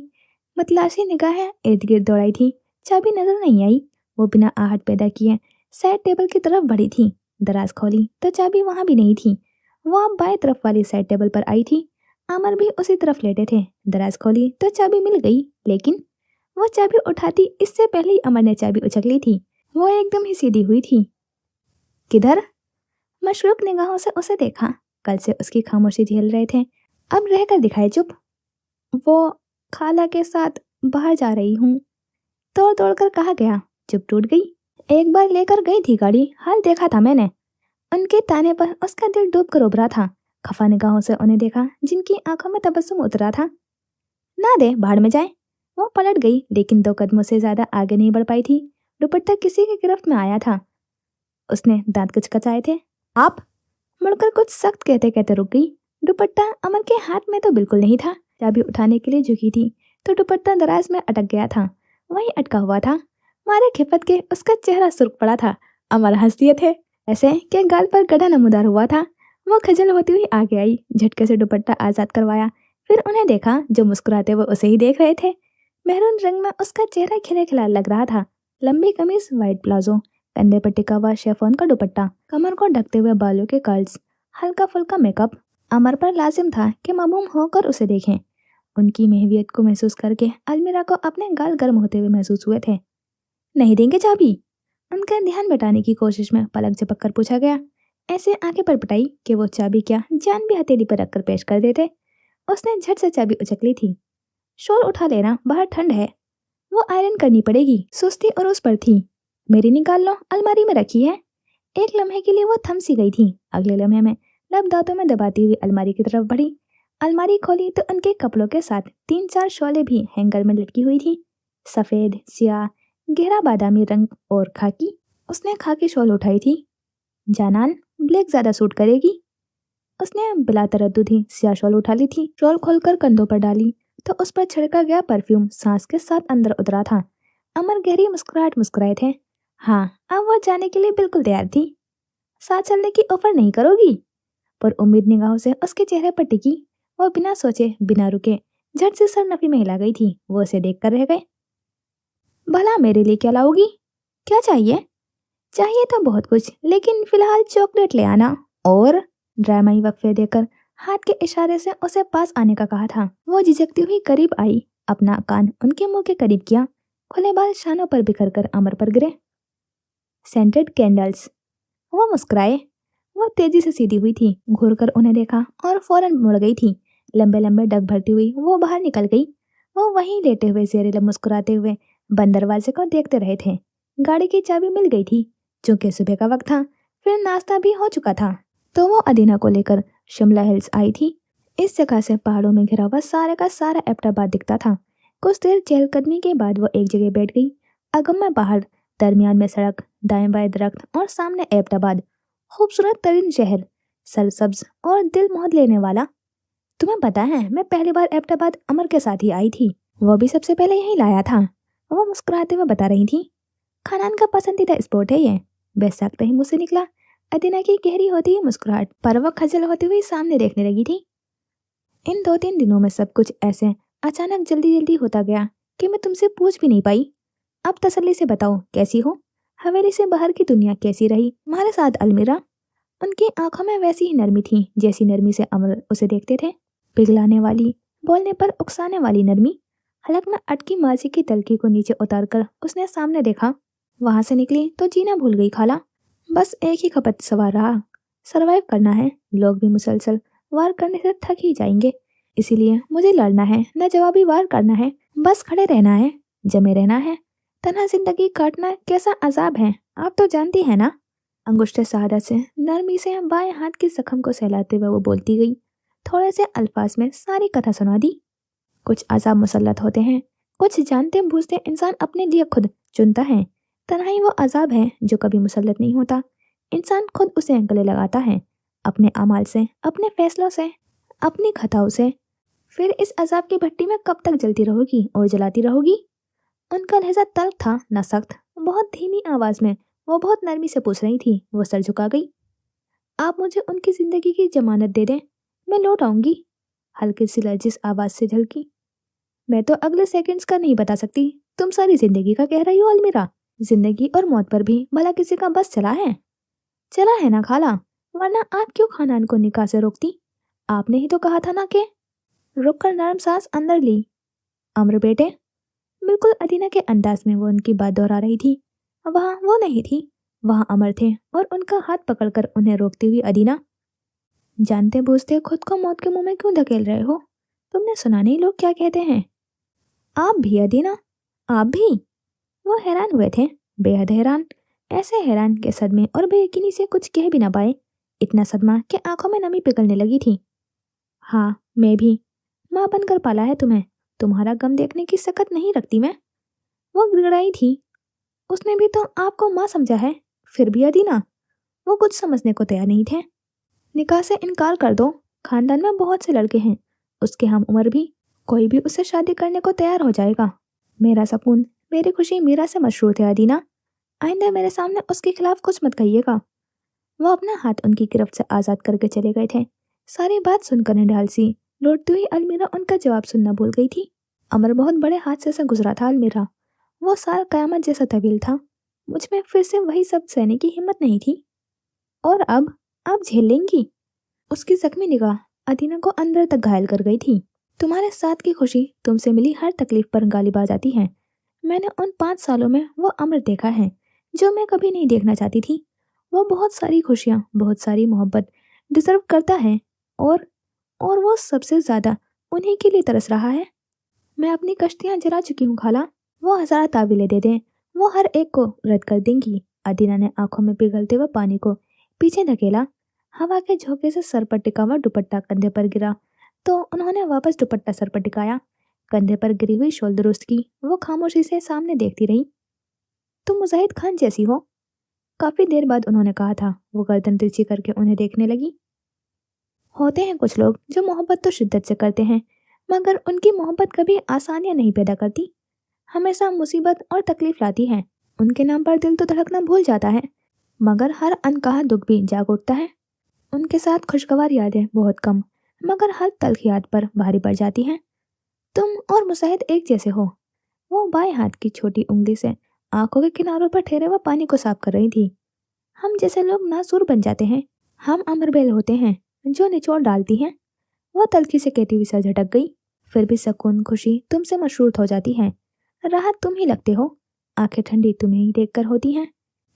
मतलाशी निगाहें इर्द गिर्द दौड़ाई थी। चाबी नजर नहीं आई। वो बिना आहट पैदा किए साइड टेबल की तरफ बढ़ी थी। दराज खोली तो चाबी वहां भी नहीं थी। वो अब बाएं तरफ वाली साइड टेबल पर आई थी। अमर भी उसी तरफ लेटे थे। दराज खोली तो चाबी मिल गई, लेकिन वो चाबी उठाती इससे पहले ही अमर ने चाबी उछक ली थी। वो एकदम ही सीधी हुई थी। किधर? मशरूक निगाहों से उसे देखा। कल से उसकी खामोशी झेल रहे थे, अब रहकर दिखाए चुप। वो खाला के साथ बाहर जा रही हूँ, तोड़ तोड़ कर कहा गया। चुप टूट गई। एक बार लेकर गई थी गाड़ी, हाल देखा था मैंने। उनके ताने पर उसका दिल डूब कर उभरा था। खफा निगाहों से उन्हें देखा जिनकी आंखों में तबस्सुम उतरा था। ना दे, भाड़ में जाए। वो पलट गई, लेकिन 2 कदमों से ज्यादा आगे नहीं बढ़ पाई थी। दुपट्टा किसी की गिरफ्त में आया था। उसने दांत कचकचाए थे। आप? मुड़कर कुछ सख्त कहते कहते रुक गई। दुपट्टा अमर के हाथ में तो बिल्कुल नहीं था। चाबी उठाने के लिए झुकी थी तो दुपट्टा दराज में अटक गया था, वहीं अटका हुआ था। मारे खिफत के उसका चेहरा सुर्ख पड़ा था। अमर हंस दिए थे, ऐसे कि गाल पर गड्ढा नमूदार हुआ था। वो खजल होती हुई आगे आई, झटके से दुपट्टा आजाद करवाया। फिर उन्हें देखा, जो मुस्कुराते हुए उसे ही देख रहे थे। मेहरून रंग में उसका चेहरा खिले खिला लग रहा था। लंबी कमीज, वाइट प्लाजो, कंधे पर टिका हुआ शेफोन का दुपट्टा, कमर को ढकते हुए बालों के कर्ल्स, हल्का फुल्का मेकअप। अमर पर लाजिम था कि ममूम होकर उसे देखें। उनकी महवियत को महसूस करके अलमीरा को अपने गाल गर्म होते हुए महसूस हुए थे। नहीं देंगे चाबी? उनका ध्यान बटाने की कोशिश में पलक झपक कर पूछा गया। ऐसे आंखें पर पटाई कि वो चाबी क्या जान भी हथेली पर रखकर पेश कर देते। उसने झट से चाबी उचक ली थी। शॉल उठा लेना, बाहर ठंड है। वो आयरन करनी पड़ेगी। सुस्ती और उस पर थी। मेरी निकाल लो, अलमारी में रखी है। एक लम्हे के लिए वो थम सी गई थी। अगले लम्हे में लब दांतों में दबाती हुई अलमारी की तरफ बढ़ी। अलमारी खोली तो उनके कपड़ों के साथ 3-4 शॉलें भी हैंगर में लटकी हुई थी। सफेद, स्याह, गहरा बादामी रंग और खाकी। उसने खाकी शॉल उठाई थी। जानान, ब्लैक ज्यादा सूट करेगी। उसने बिला तरद्दुद ही स्याह शॉल उठा ली थी। शॉल खोलकर कंधों पर डाली तो उस पर छिड़का गया परफ्यूम सांस के साथ अंदर उतरा था। अमर गहरी मुस्कुराहट मुस्कुराए थे। हाँ, अब वो जाने के लिए बिल्कुल तैयार थी। साथ चलने की ऑफर नहीं करोगी? पर उम्मीद निगाहों से उसके चेहरे पर टिकी। वो बिना सोचे बिना रुके झट से सर नफी में हिला गई थी। वो उसे देख कर रह गए। भला मेरे लिए क्या लाओगी? क्या चाहिए? चाहिए तो बहुत कुछ, लेकिन फिलहाल चॉकलेट ले आना। और ड्रामाई वक्फे देकर हाथ के इशारे से उसे पास आने का कहा था। वो झिझकती हुई करीब आई, अपना कान उनके मुंह के करीब किया। खुले बाल शानों पर बिखर कर अमर पर गिरे। Scented candles. वो मुस्कुराए। वो तेजी से सीधी हुई थी, घूर कर उन्हें देखा और फौरन मुड़ गई थी। लंबे लंबे डग भरती हुई वो बाहर निकल गई। वो वहीं लेटे हुए जेरेले मुस्कुराते हुए बंद दरवाजे को देखते रहे थे। गाड़ी की चाबी मिल गई थी, चूंकि सुबह का वक्त था। फिर नाश्ता भी हो चुका था, तो वो अदीना को लेकर शिमला हिल्स आई थी। इस जगह से पहाड़ों में घिरा हुआ सारे का सारा एबटाबाद दिखता था। कुछ देर चहलकदमी के बाद वो एक जगह बैठ गई। अगम में पहाड़, दरमियान में सड़क, दाएं बाएं दरख्त और सामने एबटाबाद। खूबसूरत तरीन शहर, सरसब्ज और दिल मोह लेने वाला। तुम्हें पता है, मैं पहली बार एबटाबाद अमर के साथ ही आई थी। वो भी सबसे पहले यहीं लाया था। वो मुस्कुराते हुए बता रही थी। खानान का पसंदीदा स्पॉट है ये। बेसाख्ता ही मुंह से निकला। अदीना की गहरी होती हुई मुस्कुराहट पर वो खजल होती हुई सामने देखने लगी थी। इन 2-3 दिनों में सब कुछ ऐसे अचानक जल्दी जल्दी होता गया कि मैं तुमसे पूछ भी नहीं पाई। अब तसल्ली से बताओ, कैसी हो? हवेली से बाहर की दुनिया कैसी रही तुम्हारे साथ अलमीरा? उनकी आंखों में वैसी ही नरमी थी जैसी नरमी से अमर उसे देखते थे। पिघलाने वाली, बोलने पर उकसाने वाली नरमी। हलक में अटकी मासी की तलकी को नीचे उतारकर उसने सामने देखा। वहां से निकली तो जीना भूल गई खाला। बस एक ही खपत सवार रहा, सरवाइव करना है। लोग भी मुसलसल वार करने से थक ही जाएंगे, इसीलिए मुझे लड़ना है, न जवाबी वार करना है। बस खड़े रहना है, जमे रहना है। तन्हा जिंदगी काटना कैसा अजाब है, आप तो जानती है ना। अंगुष्ठ सादा से नरमी से बाएं हाथ के जख्म को सहलाते हुए वो बोलती गई। थोड़े से अल्फाज में सारी कथा सुना दी। कुछ अजाब मुसल्लत होते हैं, कुछ जानते बूझते इंसान अपने लिए खुद चुनता है। तन्हाई वो अजाब है जो कभी मुसल्लत नहीं होता। इंसान खुद उसे गले लगाता है, अपने अमाल से, अपने फैसलों से, अपनी खताओं से। फिर इस अजाब की भट्टी में कब तक जलती रहोगी और जलाती रहोगी? उनका लहजा तल्ख था, न सख्त। बहुत धीमी आवाज में वो बहुत नरमी से पूछ रही थी। वो सर झुका गई। आप मुझे उनकी जिंदगी की जमानत दे दें, मैं लौट आऊंगी। हल्की सी लर्जिश आवाज से झलकी। मैं तो अगले सेकंड्स का नहीं बता सकती, तुम सारी जिंदगी का कह रही हो अलमीरा। जिंदगी और मौत पर भी भला किसी का बस चला है? चला है ना खाला, वरना आप क्यों खानान को निकाह से रोकती? आपने ही तो कहा था ना कि। रुक कर नरम सांस अंदर ली। अमर बेटे, बिल्कुल अदीना के अंदाज में वो उनकी बात दोहरा रही थी। वहां वो नहीं थी, वहां अमर थे और उनका हाथ पकड़कर उन्हें रोकती हुई अदीना। जानते बूझते खुद को मौत के मुंह में क्यों धकेल रहे हो? तुमने सुना नहीं लोग क्या कहते हैं? आप भी अदीना, आप भी? वो हैरान हुए थे, बेहद हैरान। ऐसे हैरान के सदमे और बेयकीनी से कुछ कह भी ना पाए। इतना सदमा कि आंखों में नमी पिघलने लगी थी। हाँ, मैं भी। माँ बनकर पाला है तुम्हें, तुम्हारा गम देखने की सकत नहीं रखती मैं। वो गिड़गिड़ाई थी। उसने भी तो आपको माँ समझा है। फिर भी अदीना, वो कुछ समझने को तैयार नहीं थे। निकाह से इनकार कर दो, खानदान में बहुत से लड़के हैं, उसके हम उम्र भी, कोई भी उससे शादी करने को तैयार हो जाएगा। मेरा सुकून, मेरी खुशी मीरा से मशरूत है अदीना। आइंदा मेरे सामने उसके खिलाफ कुछ मत कहिएगा। वो अपना हाथ उनकी गिरफ्त से आजाद करके चले गए थे। सारी बात सुनकर निढाल सी लौटती हुई अलमीरा उनका जवाब सुनना भूल गई थी। अमर बहुत बड़े हादसे से गुजरा था अलमीरा। वो साल कयामत जैसा तवील था। मुझ में फिर से वही सब सहने की हिम्मत नहीं थी। और अब झेल लेंगी। उसकी जख्मी निगाह अदीना को अंदर तक घायल कर गई थी। तुम्हारे साथ की खुशी तुमसे मिली हर तकलीफ पर गालिब आ जाती है। मैंने उन 5 सालों में वो अमर देखा है जो मैं कभी नहीं देखना चाहती थी। वो बहुत सारी खुशियाँ, बहुत सारी मोहब्बत डिजर्व करता है, और वो सबसे ज्यादा उन्हीं के लिए तरस रहा है। मैं अपनी कश्तियाँ जला चुकी हूँ खाला। वो 1000 तावीलें दे दें, वो हर एक को रद्द कर देंगी। अदीना ने आंखों में पिघलते हुए पानी को पीछे धकेला। हवा के झोंके से सर पर टिका हुआ दुपट्टा कंधे पर गिरा तो उन्होंने वापस दुपट्टा सर पर टिकाया। कंधे पर गिरी हुई शॉल दुरुस्त की। वो खामोशी से सामने देखती रही। तुम मुजाहिद खान जैसी हो। काफी देर बाद उन्होंने कहा था। वो गर्दन तिरछी करके उन्हें देखने लगी। होते हैं कुछ लोग जो मोहब्बत तो शिद्दत से करते हैं, मगर उनकी मोहब्बत कभी आसानियां नहीं पैदा करती, हमेशा मुसीबत और तकलीफ लाती है। उनके नाम पर दिल तो धड़कना भूल जाता है, मगर हर अनकहा दुख भी जाग उठता है। उनके साथ खुशगवार यादें बहुत कम, मगर हर तल्ख याद पर भारी पड़ जाती हैं। तुम और मुसाहिद एक जैसे हो। वो बाएं हाथ की छोटी उंगली से आंखों के किनारों पर ठहरे हुए पानी को साफ कर रही थी। हम जैसे लोग नासूर बन जाते हैं। हम अमरबेल होते हैं जो निचोड़ डालती हैं। वो तल्खी से कहती हुई सर झटक गई। फिर भी सुकून, खुशी तुमसे मशरूत हो जाती है। राहत तुम ही लगते हो। आंखें ठंडी तुम्हें ही देखकर होती हैं।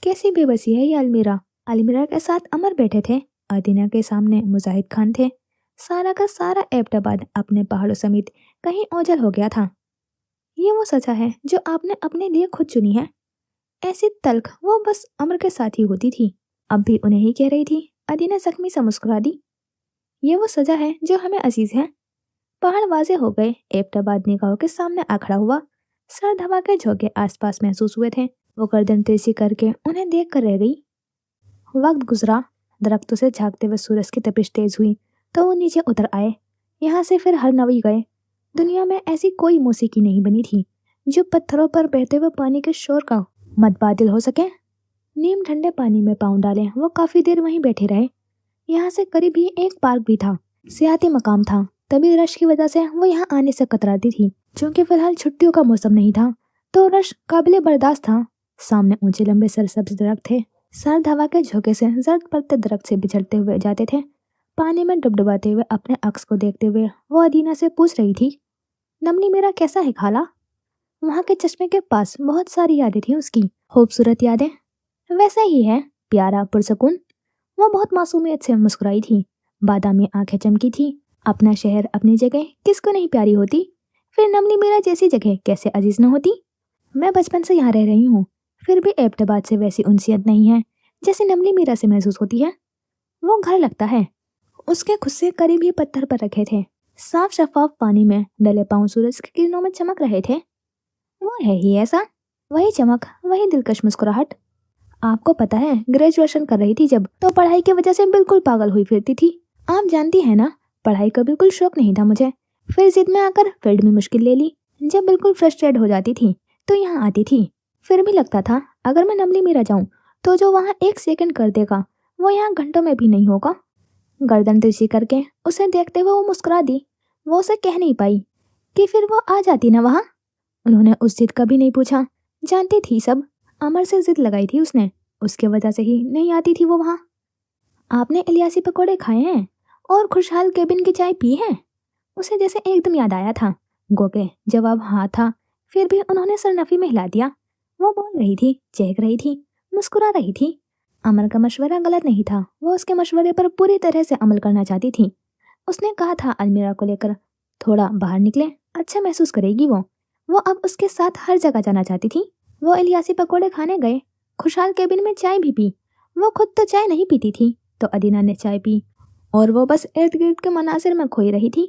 कैसी बेबसी है ये अलमीरा। अलमीरा के साथ अमर बैठे थे। अदीना के सामने मुजाहिद खान थे। सारा का सारा एबटाबाद अपने पहाड़ों समेत कहीं ओझल हो गया था। ये वो सजा है जो आपने अपने लिए खुद चुनी है। ऐसी तल्ख वो बस अमर के साथ ही होती थी। अब भी उन्हें ही कह रही थी। अदीना जख्मी सा मुस्कुरा दी। ये वो सजा है जो हमें अजीज है। पहाड़ वाजे हो गए। एबटाबाद निगाहों के सामने आ खड़ा हुआ। सर्द हवा के झोंके आसपास महसूस हुए थे। वो गर्दन तिरछी करके उन्हें देख कर रह गई। वक्त गुजरा। दरख्तों से झांकते हुए सूरज की तपिश तेज हुई तो वो नीचे उतर आए। यहाँ से फिर हर नवी गए। दुनिया में ऐसी कोई मौसीकी नहीं बनी थी जो पत्थरों पर बहते हुए पानी के शोर का मदबादिल हो सके। नीम ठंडे पानी में पाँव डाले वो काफी देर वहीं बैठे रहे। यहाँ से करीब ही एक पार्क भी था, सियाती मकाम था। तभी रश की वजह से वो यहाँ आने से कतराती थी। क्योंकि फिलहाल छुट्टियों का मौसम नहीं था तो रश काबिले बर्दाश्त था। सामने ऊंचे लंबे सरसब्ज दरख्त थे। सर्द हवा के झोंके से जर्द पत्ते दरख्त से बिछड़ते हुए जाते थे। पानी में डुबडुबाते हुए अपने अक्स को देखते हुए वो अदीना से पूछ रही थी, नमनी मेरा कैसा है खाला। वहाँ के चश्मे के पास बहुत सारी यादें थी उसकी, खूबसूरत यादें। वैसे ही है, प्यारा, पुरसकून। वो बहुत मासूमियत से मुस्कुराई थी। बादामी आंखें चमकी थी। अपना शहर, अपनी जगह किसको नहीं प्यारी होती। फिर नमनी मेरा जैसी जगह कैसे अजीज न होती। मैं बचपन से यहाँ रह रही हूँ, फिर भी एबटाबाद से वैसी उनसियत नहीं है जैसे नमनी मीरा से महसूस होती है। वो घर लगता है। उसके खुद से करीब ही पत्थर पर रखे थे। साफ शफाफ पानी में डले पांव सूरज की किरणों में चमक रहे थे। वो है ही ऐसा, वही चमक, वही दिलकश मुस्कुराहट। आपको पता है, ग्रेजुएशन कर रही थी जब, तो पढ़ाई की वजह से बिल्कुल पागल हुई फिरती थी। आप जानती है ना, पढ़ाई का बिल्कुल शौक नहीं था मुझे। फिर जिद में आकर फील्ड में मुश्किल ले ली। जब बिल्कुल फ्रस्ट्रेट हो जाती थी तो यहाँ आती थी। फिर भी लगता था अगर मैं नमली मीरा जाऊं तो जो वहाँ 1 सेकंड कर देगा वो यहाँ घंटों में भी नहीं होगा। गर्दन तिरछी करके उसे देखते हुए वो मुस्कुरा दी। वो उसे कह नहीं पाई कि फिर वो आ जाती ना वहाँ। उन्होंने उस जिद कभी नहीं पूछा। जानती थी सब। अमर से जिद लगाई थी उसने, उसके वजह से ही नहीं आती थी वो वहाँ। आपने इलियासी पकौड़े खाए हैं और खुशहाल केबिन की चाय पी है। उसे जैसे एकदम याद आया था। गोके जवाब हाँ था, फिर भी उन्होंने सरनफी में हिला दिया। वो बोल रही थी, चहक रही थी, मुस्कुरा रही थी। अमर का मशवरा गलत नहीं था। वो उसके मशवरे पर पूरी तरह से अमल करना चाहती थी। उसने कहा था अलमीरा को लेकर थोड़ा बाहर निकले, अच्छा महसूस करेगी वो अब उसके साथ हर जगह जाना चाहती थी। वो इलियासी पकौड़े खाने गए, खुशहाल केबिन में चाय भी पी। वो खुद तो चाय नहीं पीती थी तो अदीना ने चाय पी और वो बस इर्द गिर्द के मनासिर में खोई रही थी।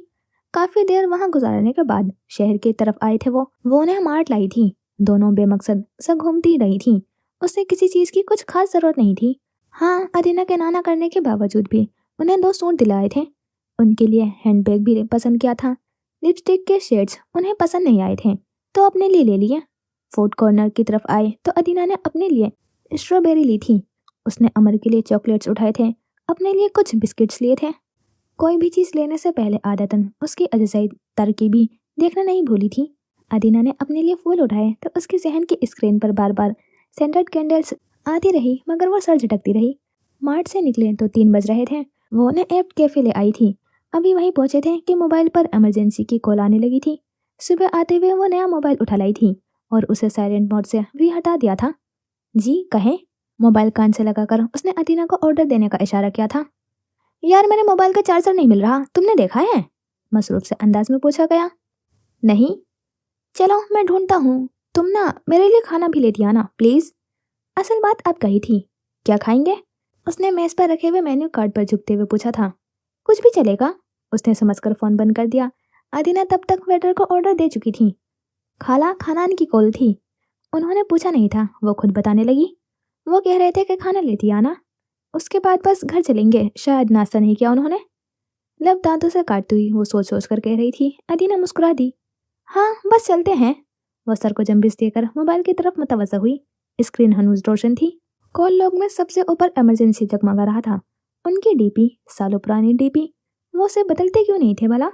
काफी देर वहाँ गुजारने के बाद शहर की तरफ आए थे वो उन्हें मार्ट लाई थी। दोनों बेमकसद से घूमती रही थी। उसे किसी चीज की कुछ खास जरूरत नहीं थी। हाँ, अदीना के नाना करने के बावजूद भी उन्हें 2 सूट दिलाए थे। उनके लिए हैंडबैग भी पसंद किया था। लिपस्टिक के शेड्स उन्हें पसंद नहीं आए थे तो अपने लिए ले लिए। फूड कॉर्नर की तरफ आए तो अदीना ने अपने लिए स्ट्रॉबेरी ली थी। उसने अमर के लिए चॉकलेट्स उठाए थे, अपने लिए कुछ बिस्किट्स लिए थे। कोई भी चीज लेने से पहले आदतन उसकी अजसाई तरकीबी देखना नहीं भूली थी। अदीना ने अपने लिए फूल उठाए तो उसके जहन की स्क्रीन पर बार बार सेंटेड कैंडल्स आती रही, मगर वो सर झटकती रही। मार्ट से निकले तो 3 बज रहे थे। वो उन्हें एप्ट कैफे ले आई थी। अभी वहीं पहुंचे थे कि मोबाइल पर इमरजेंसी की कॉल आने लगी थी। सुबह आते हुए वो नया मोबाइल उठा लाई थी और उसे साइलेंट मोड से भी हटा दिया था। जी कहें। मोबाइल कान से लगाकर उसने अदीना को ऑर्डर देने का इशारा किया था। यार, मेरे मोबाइल का चार्जर नहीं मिल रहा, तुमने देखा है? मसरूफ से अंदाज में पूछा गया। नहीं। चलो मैं ढूंढता हूँ। तुम ना मेरे लिए खाना भी लेती आना प्लीज। असल बात अब कही थी। क्या खाएंगे? उसने मेज पर रखे हुए मेन्यू कार्ड पर झुकते हुए पूछा था। कुछ भी चलेगा, उसने समझकर फोन बंद कर दिया। अदीना तब तक वेटर को ऑर्डर दे चुकी थी। खाला खानान की कॉल थी। उन्होंने पूछा नहीं था, वो खुद बताने लगी। वो कह रहे थे कि खाना लेती आना, उसके बाद बस घर चलेंगे। शायद नाश्ता नहीं किया उन्होंने। लब दांतों से काटती हुई वो सोच सोच कर कह रही थी। अदीना मुस्कुरा दी। हाँ बस चलते हैं। वो सर को जम्बिस देकर मोबाइल की तरफ मुतवज्जा हुई। स्क्रीन हनूज रोशन थी। कॉल लॉग में सबसे ऊपर इमरजेंसी जगमगा रहा था। उनकी डीपी, सालों पुरानी डीपी, वो उसे बदलते क्यों नहीं थे भला?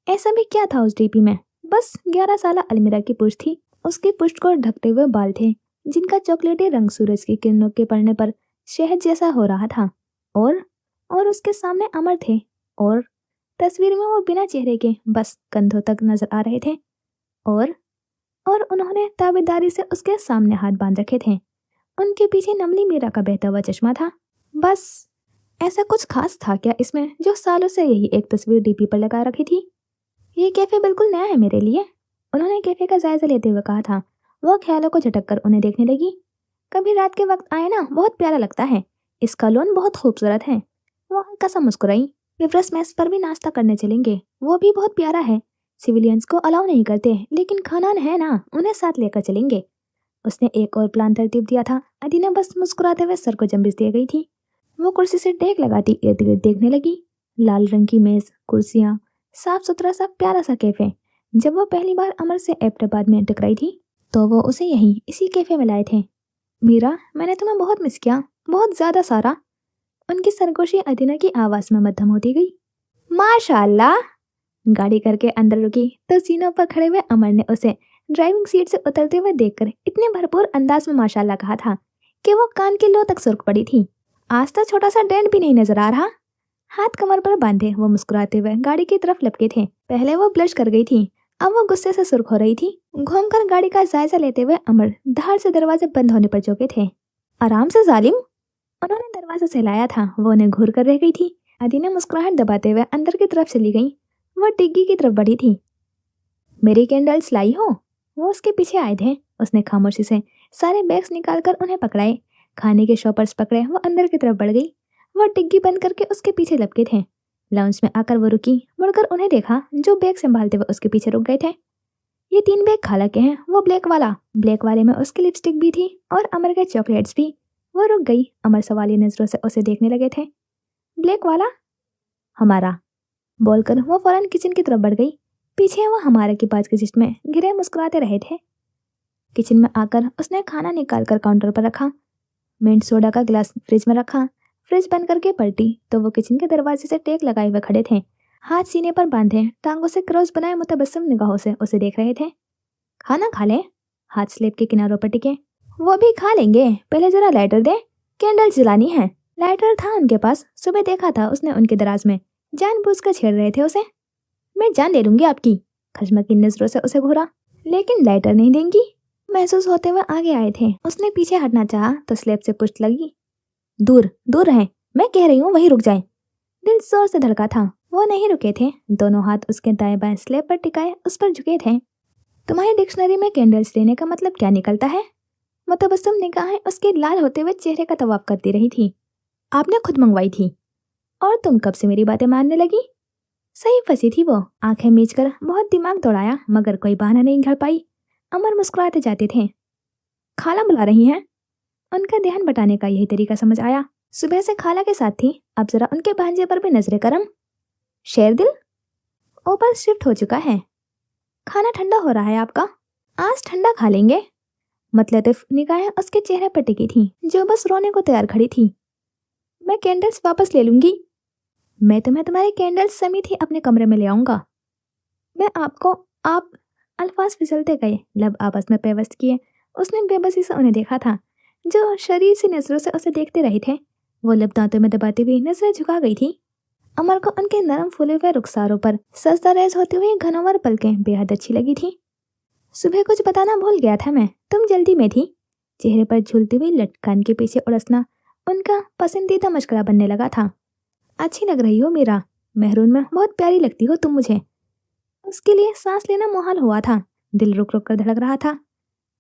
ऐसा भी क्या था उस डीपी में? बस 11 साला अलमीरा की पुष्ट थी। उसकी पुष्ट को ढकते हुए बाल थे जिनका चॉकलेटी रंग सूरज की किरणों के पड़ने पर शहद जैसा हो रहा था। और उसके सामने अमर थे। और तस्वीर में वो बिना चेहरे के बस कंधों तक नजर आ रहे थे। और उन्होंने ताबेदारी से उसके सामने हाथ बांध रखे थे। उनके पीछे नमली मीरा का बहता हुआ चश्मा था। बस ऐसा कुछ खास था क्या इसमें जो सालों से यही एक तस्वीर डीपी पर लगा रखी थी? ये कैफे बिल्कुल नया है मेरे लिए, उन्होंने कैफे का जायजा लेते हुए कहा था। वो ख्यालों को झटक कर उन्हें देखने लगी। कभी रात के वक्त आए ना, बहुत प्यारा लगता है। इसका लॉन बहुत खूबसूरत है। वो हल्का सा मुस्कुराई। विवरस मेस पर भी नाश्ता करने चलेंगे, वो भी बहुत प्यारा है। सिविलियंस को अलाउ नहीं करते, लेकिन खानान है ना, उन्हें साथ लेकर चलेंगे। उसने एक और प्लान तरतीब दिया था। अदीना बस मुस्कुराते हुए सर को जम्बिस दे गई थी। वो कुर्सी से टेक लगाती इर्द गिर्द देखने लगी। लाल रंग की मेज, कुर्सियां, साफ सुथरा सा प्यारा सा कैफे। जब वो पहली बार अमर से एबटाबाद में टकराई थी तो वो उसे यहीं इसी कैफे में लाए थे। मीरा, मैंने तुम्हें बहुत मिस किया, बहुत ज्यादा सारा। उनकी सरगोशी अदीना की आवाज में मध्यम होती गई। माशाल्लाह। गाड़ी करके अंदर रुकी तो सीनों पर खड़े हुए अमर ने उसे ड्राइविंग सीट से उतरते हुए देखकर इतने भरपूर अंदाज में माशाल्लाह कहा था कि वो कान की लो तक सुर्ख पड़ी थी। आज तो छोटा सा डेंट भी नहीं नजर आ रहा। हाथ कमर पर बांधे वो मुस्कुराते हुए गाड़ी की तरफ लपके थे। पहले वो ब्लश कर गई थी, अब वो गुस्से से सुर्ख हो रही थी। घूमकर गाड़ी का जायजा लेते हुए अमर धार से दरवाजे बंद होने पर चौके थे। आराम से जालिम, उन्होंने दरवाजा सहलाया था। वो उन्हें घूर कर रह गई थी। अदीना मुस्कुराहट दबाते हुए अंदर की तरफ चली गई। वो डिग्गी की तरफ बढ़ी थी। मेरी कैंडल्स लाई हो? वो उसके पीछे आए थे। उसने खामोशी से सारे बैग्स निकालकर उन्हें पकड़ाए। खाने के शॉपर्स पकड़े वो अंदर की तरफ बढ़ गई। वो टिग्गी बंद करके उसके पीछे लपके थे। लाउंज में आकर वो रुकी, मुड़कर उन्हें देखा जो बैग संभालते हुए उसके पीछे रुक गए थे। ये 3 बैग खाला के हैं। वो ब्लैक वाले में उसकी लिपस्टिक भी थी और अमर के चॉकलेट्स भी। वो रुक गई। अमर सवालिया नजरों से उसे देखने लगे थे। ब्लैक वाला? हमारा, बोलकर वो फौरन किचन की तरफ बढ़ गई। पीछे वो हमारे की बात के जिसमें घिरे मुस्कुराते रहे थे। किचन में आकर उसने खाना निकाल कर काउंटर पर रखा। मिंट सोडा का गिलास फ्रिज में रखा। फ्रिज बंद करके पलटी तो वो किचन के दरवाजे से टेक लगाए हुए खड़े थे। हाथ सीने पर बांधे, टांगों से क्रॉस बनाए मुतबस्सम निगाहों से उसे देख रहे थे। खाना खा ले, हाथ स्लेब के किनारों पर टिके। वो भी खा लेंगे, पहले जरा लाइटर दे, कैंडल जलानी है। लाइटर था उनके पास, सुबह देखा था उसने उनके दराज में। जानबूझकर छेड़ रहे थे उसे। मैं जान ले लूंगी आपकी, खजमकी नजरों से उसे घूरा। लेकिन लाइटर नहीं देंगी? महसूस होते हुए आगे आए थे। उसने पीछे हटना चाहा तो स्लेब से पुष्ट लगी। दूर दूर रहें, मैं कह रही हूँ वहीं रुक जाएं। दिल जोर से धड़का था। वो नहीं रुके थे। दोनों हाथ उसके दाएं बाएं स्लेब पर टिकाए उस पर झुके थे। तुम्हारी डिक्शनरी में कैंडल्स लेने का मतलब क्या निकलता है? मुतबस्सम निगाहें उसके लाल होते हुए चेहरे का तवाफ करती रही थी। आपने खुद मंगवाई थी। और तुम कब से मेरी बातें मानने लगी? सही फंसी थी वो, आंखें मीच कर बहुत दिमाग दौड़ाया मगर कोई बहाना नहीं घर पाई। अमर मुस्कुराते जाते थे। खाला बुला रही हैं। उनका ध्यान बटाने का यही तरीका समझ आया। सुबह से खाला के साथ थी, अब जरा उनके भांजे पर भी नजरें करम। शेरदिल ऊपर शिफ्ट हो चुका है। खाना ठंडा हो रहा है आपका। आज ठंडा खा लेंगे। मतलतिफ निगाहें उसके चेहरे पर टिकी थी जो बस रोने को तैयार खड़ी थी। मैं कैंडल्स वापस ले लूंगी। मैं तुम्हें तुम्हारे कैंडल्स समेत ही अपने कमरे में ले आऊंगा। मैं आपको आप अल्फाज फिसलते गए, लब आपस में पेवस्त किए। उसने बेबसी से उन्हें देखा था जो शरीर से नजरों से उसे देखते रहे थे। वो लब दांतों में दबाती हुई नजरें झुका गई थी। अमर को उनके नरम फूले हुए रुखसारों पर सजदा रेज होती हुई घनौर पलकें बेहद अच्छी लगी थी। सुबह कुछ बताना भूल गया था मैं, तुम जल्दी में थी। चेहरे पर झूलती हुई लटकन के पीछे उड़सना उनका पसंदीदा मशगरा बनने लगा था। अच्छी लग रही हो मीरा, मेहरून में बहुत प्यारी लगती हो तुम मुझे। उसके लिए सांस लेना मुहाल हुआ था, दिल रुक रुक कर धड़क रहा था।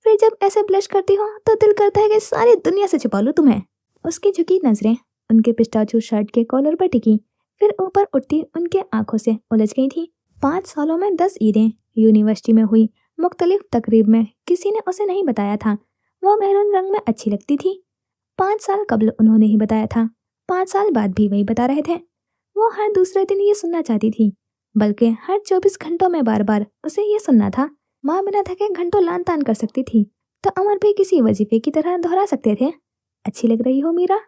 फिर जब ऐसे ब्लश करती हो तो दिल करता है कि सारी दुनिया से छुपा लूं तुम्हें। उसकी झुकी नजरें उनके पिस्ताचू शर्ट के कॉलर पर टिकी, फिर ऊपर उठती उनके आंखों से उलझ गई थी। 5 सालों में 10 ईदें, यूनिवर्सिटी में हुई मुख्तलिफ तकरीब में किसी ने उसे नहीं बताया था वो मेहरून रंग में अच्छी लगती थी। 5 साल कबल उन्होंने ही बताया था, 5 साल बाद भी वही बता रहे थे। वो हर दूसरे दिन ये सुनना चाहती थी, बल्कि हर 24 घंटों में बार बार उसे ये सुनना था। माँ बिना थके घंटों लान तान कर सकती थी तो अमर भी किसी वजीफे की तरह दोहरा सकते थे। अच्छी लग रही हो मीरा,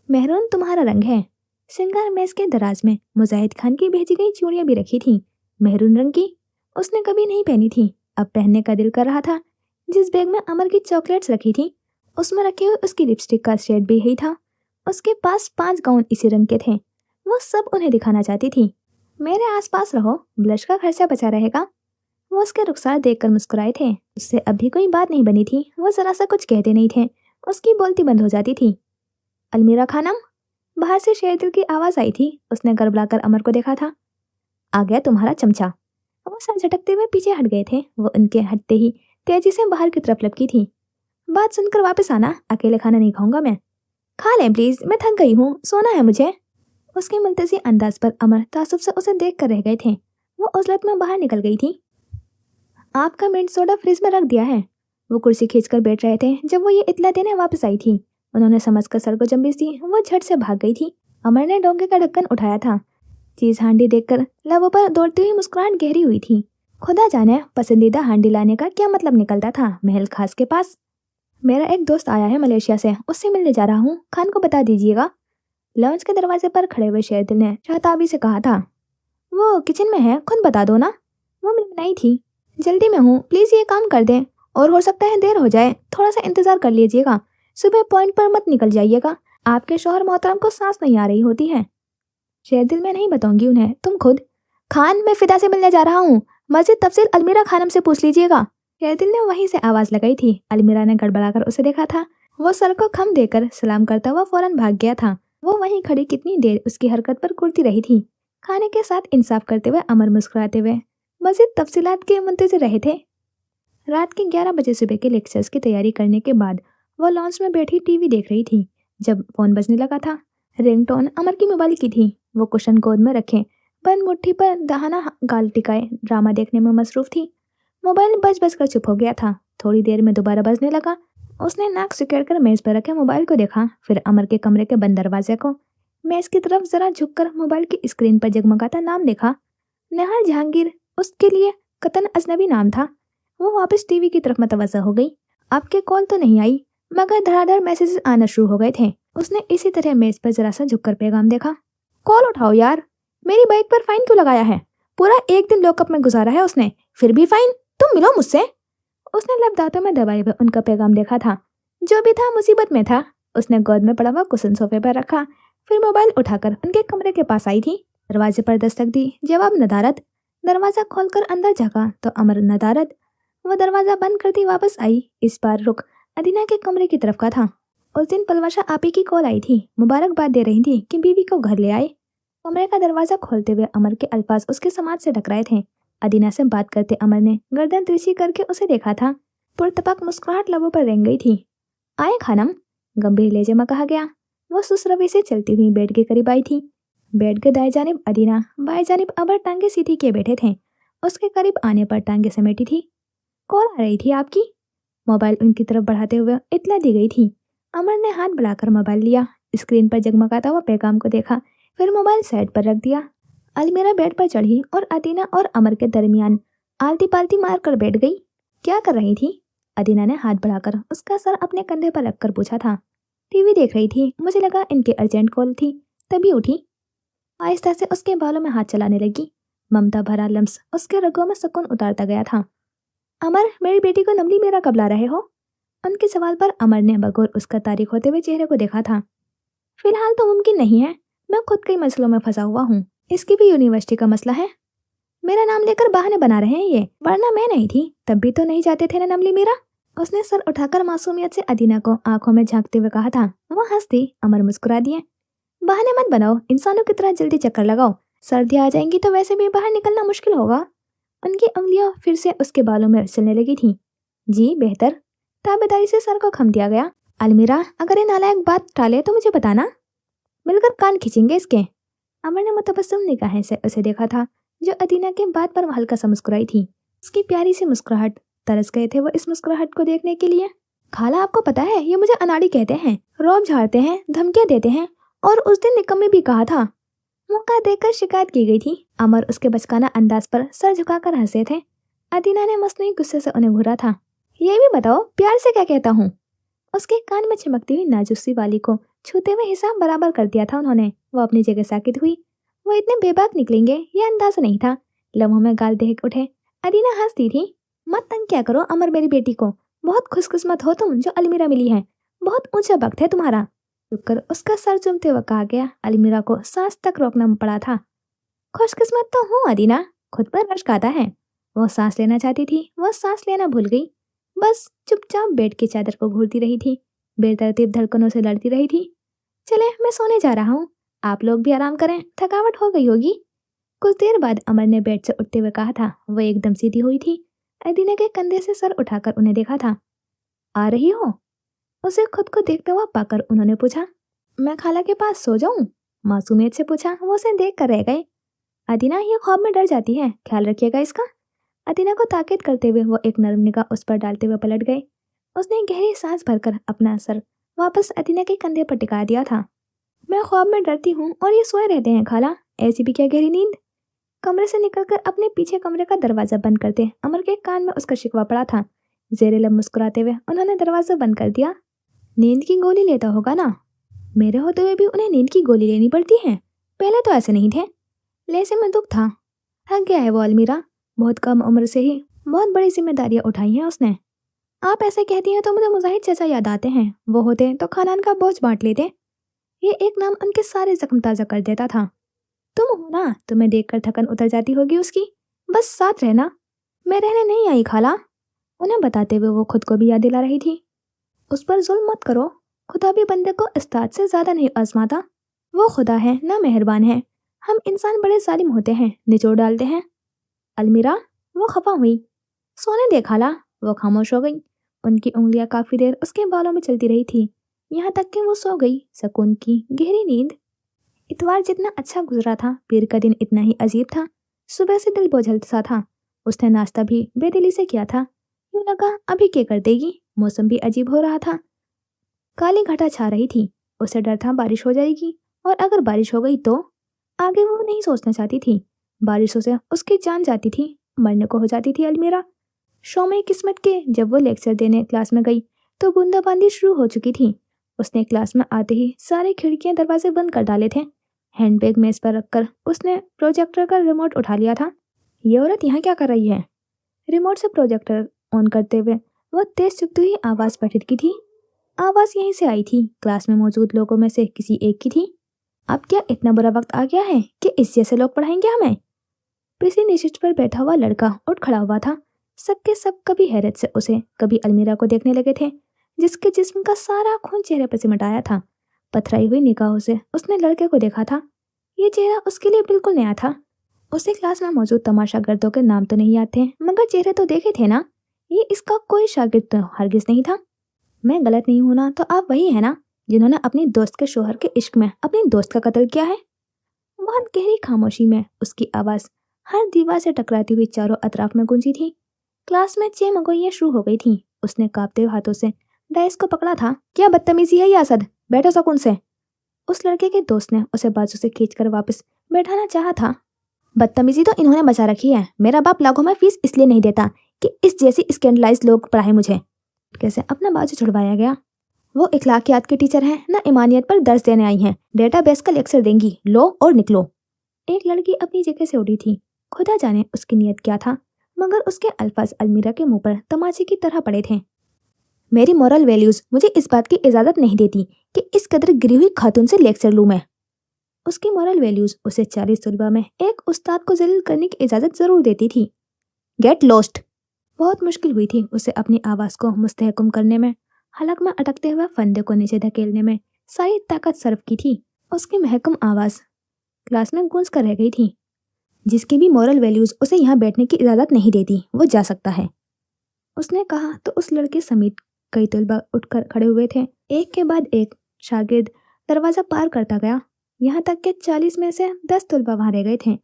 मेहरून तुम्हारा रंग है। सिंगार मेज के दराज में मुजाहिद खान की भेजी गई चूड़ियां भी रखी थी, मेहरून रंग की। उसने कभी नहीं पहनी थी, अब पहनने का दिल कर रहा था। जिस बैग में अमर की चॉकलेट्स रखी थी उसमें रखे हुए उसकी लिपस्टिक का शेड भी यही था। उसके पास 5 गाउन इसी रंग के थे, वो सब उन्हें दिखाना चाहती थी। मेरे आसपास रहो, ब्लश का खर्चा बचा रहेगा। वो उसके रुखसार देखकर मुस्कुराए थे। उससे अभी कोई बात नहीं बनी थी, वो जरा सा कुछ कहते नहीं थे, उसकी बोलती बंद हो जाती थी। अलमीरा खानम, बाहर से शेरदिल की आवाज आई थी। उसने गड़बड़ाकर अमर को देखा था। आ गया तुम्हारा चमचा। वो सर झटकते हुए पीछे हट गए थे। वो उनके हटते ही तेजी से बाहर की तरफ लपकी थी। बात सुनकर वापस आना, अकेले खाना नहीं खाऊंगा मैं। खा लें प्लीज, मैं थक गई हूँ, सोना है मुझे। उसके मुल्तजी अंदाज पर अमर तासुब से उसे देख कर रह गए थे। वो उजलत में बाहर निकल गई थी। आपका मिंट सोडा फ्रिज में रख दिया है। वो कुर्सी खींचकर बैठ रहे थे जब वो ये इतला देने वापस आई थी। उन्होंने समझकर सर को जम्बीस दी, वो झट से भाग गई थी। अमर ने डोंगे का ढक्कन उठाया था। चीज हांडी देखकर लबों पर दौड़ती हुई मुस्कुराहट गहरी हुई थी। खुदा जाने पसंदीदा हांडी लाने का क्या मतलब निकलता था महल खास के पास। मेरा एक दोस्त आया है मलेशिया से, उससे मिलने जा रहा हूँ, खान को बता दीजिएगा। लॉन्च के दरवाजे पर खड़े हुए शेरदिल ने शहताबी से कहा था। वो किचन में है, खुद बता दो ना। वो मिलमनाई थी। जल्दी में हूँ, प्लीज ये काम कर दें, और हो सकता है देर हो जाए, थोड़ा सा इंतजार कर लीजिएगा। सुबह पॉइंट पर मत निकल जाइएगा, आपके शौहर मोहतरम को सांस नहीं आ रही होती है। शेरदिल, मैं नहीं बताऊंगी उन्हें, तुम खुद। खान, मैं फिदा से मिलने जा रहा हूँ, मस्जिद तफसील अलमीरा खानम से पूछ लीजिएगा। शेरदिल ने वहीं से आवाज लगाई थी। अलमीरा ने गड़बड़ाकर उसे देखा था। वो सर को खम देकर सलाम करता हुआ फौरन भाग गया था। वो वहीं खड़ी कितनी देर उसकी हरकत पर कुर्ती रही थी। खाने के साथ इंसाफ करते हुए अमर मुस्कुराते हुए मजीद तफसीलात के मुंतज़िर रहे थे। रात के 11 बजे सुबह के लेक्चर्स की तैयारी करने के बाद वो लॉन्च में बैठी टीवी देख रही थी जब फोन बजने लगा था। रिंगटोन अमर की मोबाइल की थी। वो कुशन गोद में रखे बंद मुट्ठी पर दहाना गाल टिकाए ड्रामा देखने में मसरूफ थी। मोबाइल बज बज कर चुप हो गया था। थोड़ी देर में दोबारा बजने लगा। उसने नाक सिकेड़ मेज पर रखे मोबाइल को देखा, फिर अमर के कमरे के बंद दरवाजे को। मेज की तरफ जरा झुककर मोबाइल की स्क्रीन पर जगमगाता नाम देखा। नेहाल जहांगीर उसके लिए कतन अजनबी नाम था। वो वापस टीवी की तरफ मतवज्जा हो गई। आपके कॉल तो नहीं आई, मगर धड़ाधड़ मैसेजेस आना शुरू हो गए थे। उसने इसी तरह मेज पर जरा सा झुककर पैगाम देखा। कॉल उठाओ यार, मेरी बाइक पर फाइन क्यों लगाया है? पूरा एक दिन लॉकअप में गुजारा है उसने, फिर भी फाइन? तुम मिलो मुझसे। उसने लब दांतों में दबाए हुए उनका पैगाम देखा था। जो भी था मुसीबत में था। उसने गोद में पड़ा हुआ कुशन सोफे पर रखा, फिर मोबाइल उठाकर उनके कमरे के पास आई थी। दरवाजे पर दस्तक दी, जवाब नदारद। दरवाजा खोलकर अंदर झांका तो अमर नदारद। वो दरवाजा बंद करती वापस आई। इस बार रुख अदीना के कमरे की तरफ का था। उस दिन पलवाशा आपी की कॉल आई थी, मुबारकबाद दे रही थी कि बीवी को घर ले आए। कमरे का दरवाजा खोलते हुए अमर के अल्फाज उसके समाज से टकराए थे। अदीना से बात करते अमर ने गर्दन तिरछी करके उसे देखा था। पुरतपक मुस्कुराहट लबों पर रेंग गई थी। आए खानम, गंभीर लहजे में कहा गया। वो सुसरवी से चलती हुई बेड के करीब आई थी। बेड के दाएं जानिब अदीना, बाएं जानिब अमर टांगे सीधी किए बैठे थे। उसके करीब आने पर टांगे समेटी थी। कॉल आ रही थी आपकी? मोबाइल उनकी तरफ बढ़ाते हुए इत्तला दी गई थी। अमर ने हाथ बढ़ाकर मोबाइल लिया, स्क्रीन पर जगमगाता हुआ पैगाम को देखा, फिर मोबाइल साइड पर रख दिया। अलमीरा बेड पर चढ़ी और अदीना और अमर के दरमियान आलती पालती मार कर बैठ गई। क्या कर रही थी? अदीना ने हाथ बढ़ाकर उसका सर अपने कंधे पर रखकर पूछा था। टीवी देख रही थी, मुझे लगा इनके अर्जेंट कॉल थी, तभी उठी। आहिस्ता से उसके बालों में हाथ चलाने लगी। ममता भरा लम्स उसके रगों में सुकून उतारता गया था। अमर, मेरी बेटी को नमली मेरा कब ला रहे हो? उनके सवाल पर अमर ने बगौर उसका तारीख होते हुए चेहरे को देखा था। फिलहाल तो मुमकिन नहीं है, मैं खुद कई मसलों में फंसा हुआ हूँ। इसकी भी यूनिवर्सिटी का मसला है। मेरा नाम लेकर बहाने बना रहे हैं ये, वरना मैं नहीं थी तब भी तो नहीं जाते थे ना नमली मीरा। उसने सर उठाकर मासूमियत से अदीना को आंखों में झांकते हुए कहा था। वो हंस दी। अमर मुस्कुरा दिए। बहाने मत बनाओ, इंसानों की तरह जल्दी चक्कर लगाओ, सर्दियां आ जाएंगी तो वैसे भी बाहर निकलना मुश्किल होगा। उनकी उंगलियां फिर से उसके बालों में चलने लगी थी। जी बेहतर। ताबेदारी से सर को खम दिया गया। अलमीरा, अगर ये नालायक बात टाले तो मुझे बताना, मिलकर कान खींचेंगे इसके। अमर ने मुतबस्सुम निगाहें से उसे देखा था, जो अदीना के बात पर हल्का सा मुस्कुराई थी। उसकी प्यारी सी मुस्कुराहट, तरस गए थे वो इस मुस्कुराहट को देखने के लिए। खाला, आपको पता है ये मुझे अनाड़ी कहते हैं, रौब झाड़ते हैं, धमकियां देते हैं, और उस दिन निकम्मे भी कहा था। मौका देकर शिकायत की गई थी। अमर उसके बचकाना अंदाज पर सर झुकाकर हंसे थे। अदीना ने मसनूई गुस्से से उन्हें घूरा था। ये भी बताओ, प्यार से क्या कहता हूँ? उसके कान में चमकती हुई नाजुक वाली को छूते हुए हिसाब बराबर कर दिया था उन्होंने। वो अपनी जगह साकित हुई। वो इतने बेबाक निकलेंगे ये अंदाजा नहीं था। लम्हों में गाल देख उठे। अदीना हंसती थी। मत तंग क्या करो अमर मेरी बेटी को, बहुत खुशकिस्मत हो तुम जो अलमीरा मिली है, बहुत ऊंचा वक्त है तुम्हारा। रुककर उसका सर चूमते हुए कहा गया। अलमीरा को सांस तक रोकना पड़ा था। खुशकिस्मत तो हूँ अदीना, खुद पर रश्क आता है। वो सांस लेना चाहती थी, वो सांस लेना भूल गई। बस चुपचाप बेड की चादर को घूरती रही थी, बेतरतीब धड़कनों से लड़ती रही थी। चले, मैं सोने जा रहा हूँ, आप लोग भी आराम करें, थकावट हो गई होगी। कुछ देर बाद अमर ने बेड से उठते हुए कहा था। वो एकदम सीधी हुई थी। अदीना के कंधे से सर उठाकर उन्हें देखा था। आ रही हो? उसे खुद को देखता हुआ पाकर उन्होंने पूछा। मैं खाला के पास सो जाऊं? मासूमियत से पूछा। वो उसे देख कर रह गए। अदीना, ये ख्वाब में डर जाती है, ख्याल रखिएगा इसका। अदीना को ताकीद करते हुए वो एक नरम निगाह उस पर डालते हुए पलट गए। उसने गहरी सांस भरकर अपना सर वापस अदीना के कंधे पर टिका दिया था। मैं ख्वाब में डरती हूँ और ये सोए रहते हैं खाला, ऐसी भी क्या गहरी नींद? कमरे से निकलकर अपने पीछे कमरे का दरवाजा बंद करते अमर के कान में उसका शिकवा पड़ा था। जेरे लब मुस्कुराते हुए उन्होंने दरवाजा बंद कर दिया। नींद की गोली लेता होगा ना? मेरे होते हुए भी उन्हें नींद की गोली लेनी पड़ती है, पहले तो ऐसे नहीं थे। लेसे में दुख था। थक गया है वो अलमीरा, बहुत कम उम्र से ही बहुत बड़ी जिम्मेदारियां उठाई हैं उसने। आप ऐसे कहती हैं तो मुझे मुजाहिद चाचा याद आते हैं, वो होते तो खानदान का बोझ बांट लेते। ये एक नाम उनके सारे जख्म ताजा कर देता था। तुम हो ना, तुम्हें देखकर थकन उतर जाती होगी उसकी, बस साथ रहना। मैं रहने नहीं आई खाला, उन्हें बताते हुए वो खुद को भी याद दिला रही थी। उस पर जुल्म मत करो, खुदा भी बंदे को उस्ताद से ज्यादा नहीं आजमाता। वो खुदा है ना, मेहरबान है। हम इंसान बड़े जालिम होते हैं, निचोड़ डालते हैं। अलमीरा, वो खफा हुई। सोने दे खाला। वो खामोश हो गई। उनकी उंगलियां काफी देर उसके बालों में चलती रही थी, यहाँ तक कि वो सो गई। सुकून की गहरी नींद। इतवार जितना अच्छा गुजरा था, पीर का दिन इतना ही अजीब था। सुबह से दिल बोझल सा था। उसने नाश्ता भी बेदिली से किया था। यूं लगा अभी क्या कर देगी। मौसम भी अजीब हो रहा था। काली घटा छा रही थी। उसे डर था बारिश हो जाएगी, और अगर बारिश हो गई तो आगे वो नहीं सोचना चाहती थी। बारिशों से उसकी जान जाती थी, मरने को हो जाती थी अलमीरा। शौमे किस्मत के जब वो लेक्चर देने क्लास में गई तो बूंदाबांदी शुरू हो चुकी थी। उसने क्लास में आते ही सारे खिड़कियां दरवाजे बंद कर डाले थे। हैंडबैग मेज पर रखकर उसने प्रोजेक्टर का रिमोट उठा लिया था। ये औरत यहाँ क्या कर रही है? रिमोट से प्रोजेक्टर ऑन करते हुए वो तेज चुभती हुई आवाज पठित की थी। आवाज यहीं से आई थी, क्लास में मौजूद लोगों में से किसी एक की थी। अब क्या इतना बुरा वक्त आ गया है कि इस जैसे लोग पढ़ाएंगे हमें? किसी निशित पर बैठा हुआ लड़का उठ खड़ा हुआ था। सबके सब कभी हैरत से उसे, कभी अलमीरा को देखने लगे थे, जिसके जिस्म का सारा खून चेहरे पर सिमट आया था। पथराई हुई निगाहों से उसने लड़के को देखा था। ये चेहरा उसके लिए बिल्कुल नया था। उसे क्लास में मौजूद तमाशागर्दों के नाम तो नहीं याद थे, मगर चेहरे तो देखे थे ना। ये इसका कोई शागिर्द तो हरगिज नहीं था। मैं गलत नहीं हूं ना, तो आप वही है ना जिन्होंने अपनी दोस्त के शोहर के इश्क में अपनी दोस्त का कत्ल किया है? बहुत गहरी खामोशी में उसकी आवाज हर दीवार से टकराती हुई चारों अतराफ में गूंजी थी। क्लास में चेमगोइयां शुरू हो गई थीं। उसने कांपते हुए हाथों से डाइस को पकड़ा था। क्या बदतमीजी है ये असद, बैठो सुकून से। उस लड़के के दोस्त ने उसे बाजू से खींचकर वापस बैठाना चाहा था। बदतमीजी तो इन्होंने बचा रखी है, मेरा बाप लाखों में फीस इसलिए नहीं देता कि इस जैसी स्कैंडलाइज लोग पढ़ाए मुझे। कैसे अपना बाजू छुड़वाया गया। वो इखलाकियात के टीचर हैं, ना ईमानियत पर दर्ज देने आई हैं। डेटाबेस का लेक्चर देंगी, लो और निकलो। एक लड़की अपनी जगह से उठी थी। खुदा जाने उसकी नीयत क्या था, मगर उसके अल्फाज अलमीरा के मुंह पर तमाचे की तरह पड़े थे। मेरी मॉरल वैल्यूज मुझे इस बात की इजाजत नहीं देती कि इस कदर गिरी हुई खातून से लेक्चर लूं मैं। उसकी मॉरल वैल्यूज उसे 40 तलबा में एक उस्ताद को जलील करने की इजाजत जरूर देती थी। Get lost. बहुत मुश्किल हुई थी उसे अपनी आवाज को मुस्तहकम करने में। हलक में अटकते हुए फंदे को नीचे धकेलने में सारी ताकत सर्फ की थी। उसकी महकम आवाज क्लास में गूंज कर रह गई थी। जिसकी भी मॉरल वैल्यूज उसे यहाँ बैठने की इजाजत नहीं देती, वो जा सकता है, उसने कहा। तो उस लड़के समेत कई तलबा उठकर खड़े हुए थे। एक के बाद एक शागिर्द दरवाजा पार करता गया, यहाँ तक कि 40 में से 10 तलबा वहां रह गए थे।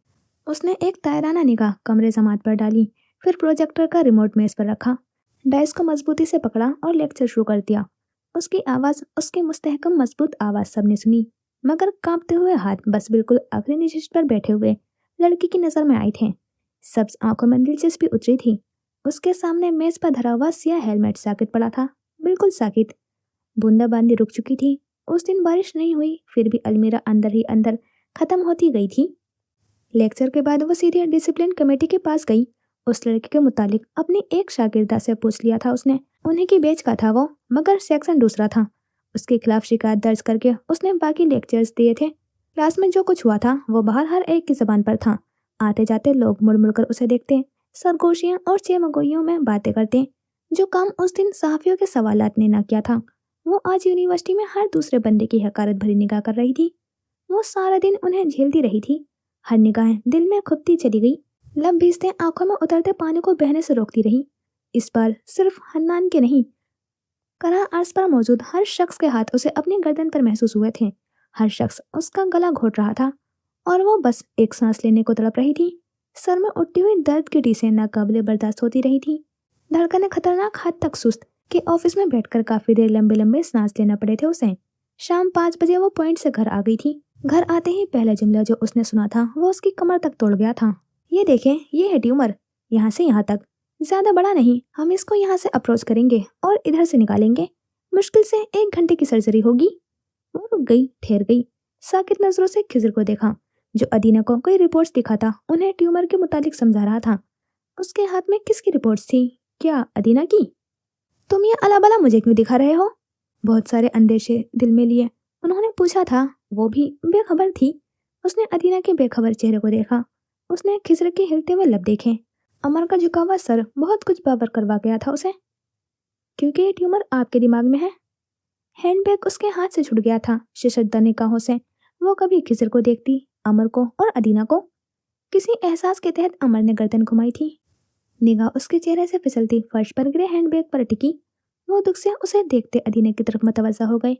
उसने एक तायराना निगाह कमरे जमात पर डाली, फिर प्रोजेक्टर का रिमोट मेज पर रखा, डाइस को मजबूती से पकड़ा और लेक्चर शुरू कर दिया। उसकी आवाज, उसकी मुस्तहकम मजबूत आवाज सबने सुनी, मगर कांपते हुए हाथ बस बिल्कुल आखिरी निशिष्ट पर बैठे हुए लड़की की नजर में आए थे। सब्ज आंखों में दिलचस्पी उतरी थी। उसके सामने मेज पर धरा हुआ सिया हेलमेट साकित पड़ा था, बिल्कुल साकित। बूंदाबांदी रुक चुकी थी। उस दिन बारिश नहीं हुई, फिर भी अलमीरा अंदर ही अंदर खत्म होती गई थी। लेक्चर के बाद वो सीधे डिसिप्लिन कमेटी के पास गई। उस लड़के के मुतालिक अपनी एक शागिर्दा से पूछ लिया था उसने। उन्हीं की बैच का था वो, मगर सेक्शन दूसरा था। उसके खिलाफ शिकायत दर्ज करके उसने बाकी लेक्चर्स दिए थे। क्लास में जो कुछ हुआ था वो बाहर हर एक की जबान पर था। आते जाते लोग मुड़ मुड़ कर उसे देखते, सरगोशियां और चेमगोइयों में बातें करते। जो काम उस दिन सहाफियों के सवालात ने ना किया था, वो आज यूनिवर्सिटी में हर दूसरे बंदे की हकारत भरी निगाह कर रही थी। वो सारा दिन उन्हें झेलती रही थी। हर निगाहें दिल में खुपती चली गई, लब भीजते आंखों में उतरते पानी को बहने से रोकती रही। इस बार सिर्फ हन्नान के नहीं, करा अर्ज पर मौजूद हर शख्स के हाथ उसे अपनी गर्दन पर महसूस हुए थे। हर शख्स उसका गला घोट रहा था और वो बस एक सांस लेने को तड़प रही थी। सर में उठती हुई दर्द की टीसें नाकाबिले बर्दाश्त होती रही थी। धड़कनें खतरनाक हद तक सुस्त कि ऑफिस में बैठकर काफी देर लंबे लंबे सांस लेना पड़े थे उसे। शाम 5 बजे वो पॉइंट से घर आ गई थी। घर आते ही पहला जुमला जो उसने सुना था वो उसकी कमर तक तोड़ गया था। ये देखें, ये है ट्यूमर, यहाँ से यहाँ तक, ज्यादा बड़ा नहीं। हम इसको यहाँ से अप्रोच करेंगे और इधर से निकालेंगे। मुश्किल से 1 घंटे की सर्जरी होगी। वो रुक गई, ठहर गई। साकित नजरों से खिजर को देखा, जो अदीना को कोई रिपोर्ट्स दिखाता उन्हें ट्यूमर के मुतालिक समझा रहा था। उसके हाथ में किसकी रिपोर्ट्स थी? क्या अदीना की? तुम ये अला बला मुझे क्यों दिखा रहे हो? बहुत सारे अंदेशे दिल में लिए उन्होंने पूछा था। वो भी बेखबर थी। उसने अदीना के बेखबर चेहरे को देखा। उसने खिजर के हिलते हुए लब देखे। अमर का झुका हुआ सर बहुत कुछ बाबर करवा गया था उसे। क्योंकि ये ट्यूमर आपके दिमाग में है। हैंडबैग उसके हाथ से छूट गया था। शिशद्दा निगाहों से वो कभी खिजर को देखती, अमर को और अदीना को। किसी एहसास के तहत अमर ने गर्दन घुमाई थी। निगाह उसके चेहरे से फिसलती फर्श पर गिरे हैंडबैग पर टिकी। वो दुख से उसे देखते अदीना की तरफ मुतवज्जा हो गए।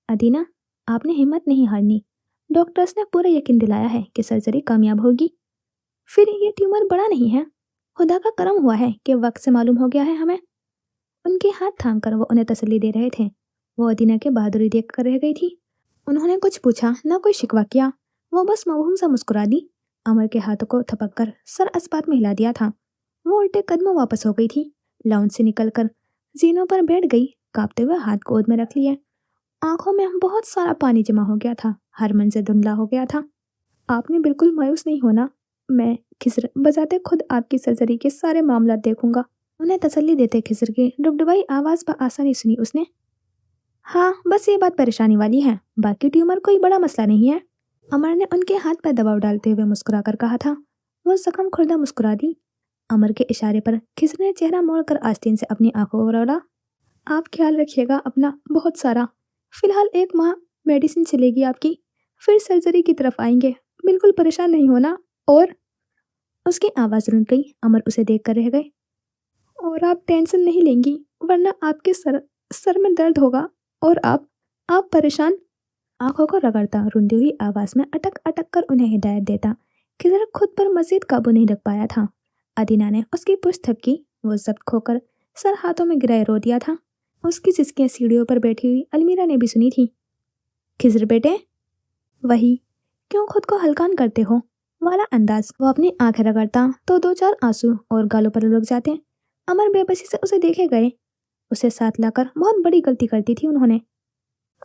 अदीना, आपने हिम्मत नहीं हारनी। डॉक्टर्स ने पूरा यकीन दिलाया है कि सर्जरी कामयाब होगी। फिर ये ट्यूमर बड़ा नहीं है। खुदा का करम हुआ है कि वक्त से मालूम हो गया है हमें। उनके हाथ थाम कर वो उन्हें तसल्ली दे रहे थे। वो अदीना के बहादुरी देख कर रह गई थी। उन्होंने कुछ पूछा, ना कोई शिकवा किया। वो बस मवहूम सा मुस्कुरा दी। अमर के हाथों को थपक कर सर अस्पात में हिला दिया था। वो उल्टे कदमों वापस हो गई थी। लाउंज से निकलकर जीनों पर बैठ गई, कांपते हुए हाथ गोद में रख लिए। आंखों में बहुत सारा पानी जमा हो गया था। हर मन से धुंधला हो गया था। आपने बिल्कुल मायूस नहीं होना। मैं खिसर बजाते खुद आपकी सर्जरी के सारे मामला देखूंगा। उन्हें तसल्ली देते खिसर की डुबडुबाई आवाज पर आसानी सुनी उसने। हाँ, बस ये बात परेशानी वाली है, बाकी ट्यूमर कोई बड़ा मसला नहीं है। अमर ने उनके हाथ पर दबाव डालते हुए मुस्कुरा कर कहा था। वो जख्म खुर्दा मुस्कुरा दी। अमर के इशारे पर खिसर ने चेहरा मोड़कर आस्तीन से अपनी आंखों को रौड़ा। आप ख्याल रखिएगा अपना बहुत सारा। फिलहाल 1 माह मेडिसिन चलेगी आपकी, फिर सर्जरी की तरफ आएंगे। बिल्कुल परेशान नहीं होना। और उसकी आवाज रुक गई। अमर उसे देख कर रह गए। और आप टेंशन नहीं लेंगी, वरना आपके सर में दर्द होगा। और आप परेशान। आंखों को रगड़ता, रुंधी हुई आवाज में अटक अटक कर उन्हें हिदायत देता। खिजर खुद पर मजीद काबू नहीं रख पाया था। अदीना ने उसकी पुष्ट थपकी। वो जब्त खोकर सर हाथों में गिराए रो दिया था। उसकी सिसकियां सीढ़ियों पर बैठी हुई अलमीरा ने भी सुनी थी। खिजर बेटे, वही, क्यों खुद को हल्कान करते हो वाला अंदाज। वो अपनी आंखें रगड़ता तो दो चार आंसू और गालों पर लुढ़क जाते। अमर बेबसी से उसे देखे गए। उसे साथ लाकर बहुत बड़ी गलती कर दी थी उन्होंने।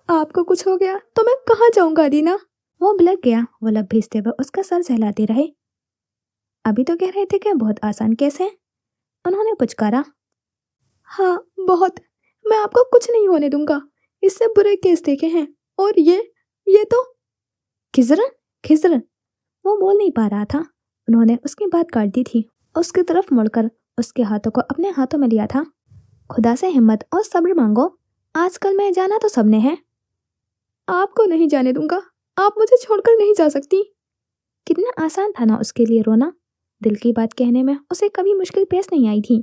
आपको कुछ हो गया तो मैं कहाँ जाऊंगा दीना? वो बिलक गया। वो लब भीजते हुए उसका सर सहलाते रहे। अभी तो कह रहे थे कि बहुत आसान केस है, उन्होंने पुचकारा। हाँ बहुत, मैं आपको कुछ नहीं होने दूंगा। इससे बुरे केस देखे हैं, और ये तो। खिजर, खिजर, वो बोल नहीं पा रहा था। उन्होंने उसकी बात काट दी थी। उसकी तरफ मुड़कर उसके हाथों को अपने हाथों में लिया था। खुदा से हिम्मत और सब्र मांगो, आजकल मैं जाना तो सबने है। आपको नहीं जाने दूंगा, आप मुझे छोड़कर नहीं जा सकती। कितना आसान था ना उसके लिए रोना। दिल की बात कहने में उसे कभी मुश्किल पेश नहीं आई थी।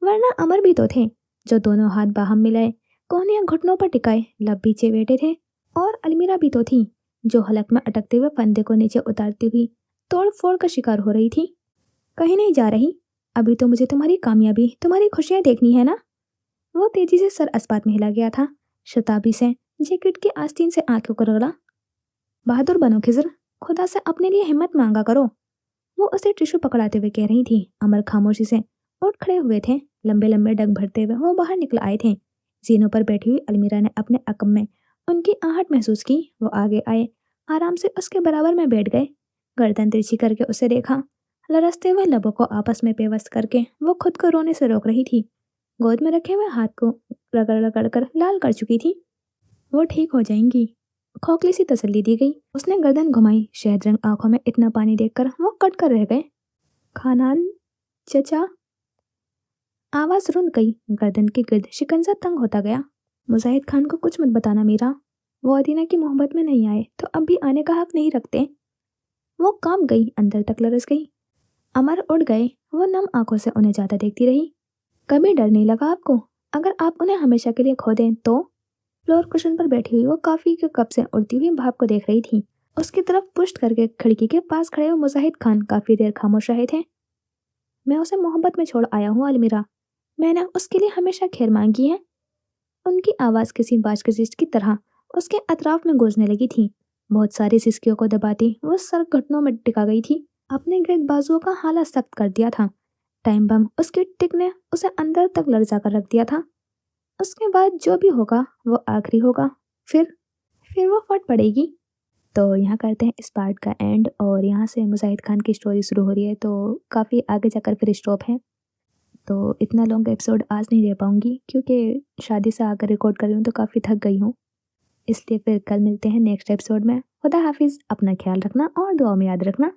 वरना अमर भी तो थे, जो दोनों हाथ बाहम मिलाए, कोहनियां घुटनों पर टिकाए, लब पीछे बैठे थे। और अलमीरा भी तो थी, जो हलक में अटकते हुए फंदे को नीचे उतारती हुई तोड़ फोड़ का शिकार हो रही थी। कहीं नहीं जा रही, अभी तो मुझे तुम्हारी कामयाबी, तुम्हारी खुशियां देखनी है ना। वो तेजी से सर अस्पात में हिला गया था। शताबी से जैकेट की आस्तीन से आंखों को रगड़ा। बहादुर बनो खिजर, खुदा से अपने लिए हिम्मत मांगा करो। वो उसे टिश्यू पकड़ाते हुए कह रही थी। अमर खामोशी से उठ खड़े हुए थे। लंबे लंबे डग भरते हुए वो बाहर निकल आए थे। जीनों पर बैठी हुई अलमीरा ने अपने अकम में उनकी आहट महसूस की। वो आगे आए, आराम से उसके बराबर में बैठ गए। गर्दन तिरछी करके उसे देखा। लरसते हुए लबों को आपस में पेवस्त करके वो खुद को रोने से रोक रही थी। गोद में रखे हुए हाथ को रगड़ रगड़ कर लाल कर चुकी थी। वो ठीक हो जाएंगी, खोखली सी तसल्ली दी गई। उसने गर्दन घुमाई। शहद रंग आंखों में इतना पानी देखकर वो कट कर रह गए। खानान चचा, आवाज रुंध गई। गर्दन के गिर्द शिकंजा तंग होता गया। मुजाहिद खान को कुछ मत बताना मीरा, वो अदीना की मोहब्बत में नहीं आए तो अब भी आने का हक नहीं रखते। वो कांप गई, अंदर तक लरस गई। अमर उड़ गए। वो नम आंखों से उन्हें जाता देखती रही। कभी डर नहीं लगा आपको? अगर आप उन्हें हमेशा के लिए खो दें तो? फ्लोर कुशन पर बैठी हुई वो काफी के कप से उड़ती हुई भाप को देख रही थी। उसकी तरफ पुष्ट करके खिड़की के पास खड़े हुए मुजाहिद खान काफी देर खामोश रहे थे। मैं उसे मोहब्बत में छोड़ आया हूँ अलमीरा, मैंने उसके लिए हमेशा खैर मांगी है। उनकी आवाज किसी बाज की तरह उसके अतराफ में गूंजने लगी थी। बहुत सारी सिसकियों को दबाती वो सर घुटनों में टिका गई थी। अपने गिर्द बाजुओं का हाला सख्त कर दिया था। टाइम बम उसकी टिक ने उसे अंदर तक लड़जा कर रख दिया था। उसके बाद जो भी होगा वो आखिरी होगा। फिर वो फट पड़ेगी। तो यहाँ करते हैं इस पार्ट का एंड, और यहाँ से मुजाहिद खान की स्टोरी शुरू हो रही है, तो काफ़ी आगे जाकर फिर स्टॉप है। तो इतना लॉन्ग एपिसोड आज नहीं दे पाऊँगी, क्योंकि शादी से आकर रिकॉर्ड कर रही हूँ तो काफ़ी थक गई हूँ। इसलिए फिर कल मिलते हैं नेक्स्ट एपिसोड में। खुदा हाफिज़, अपना ख्याल रखना और दुआ में याद रखना।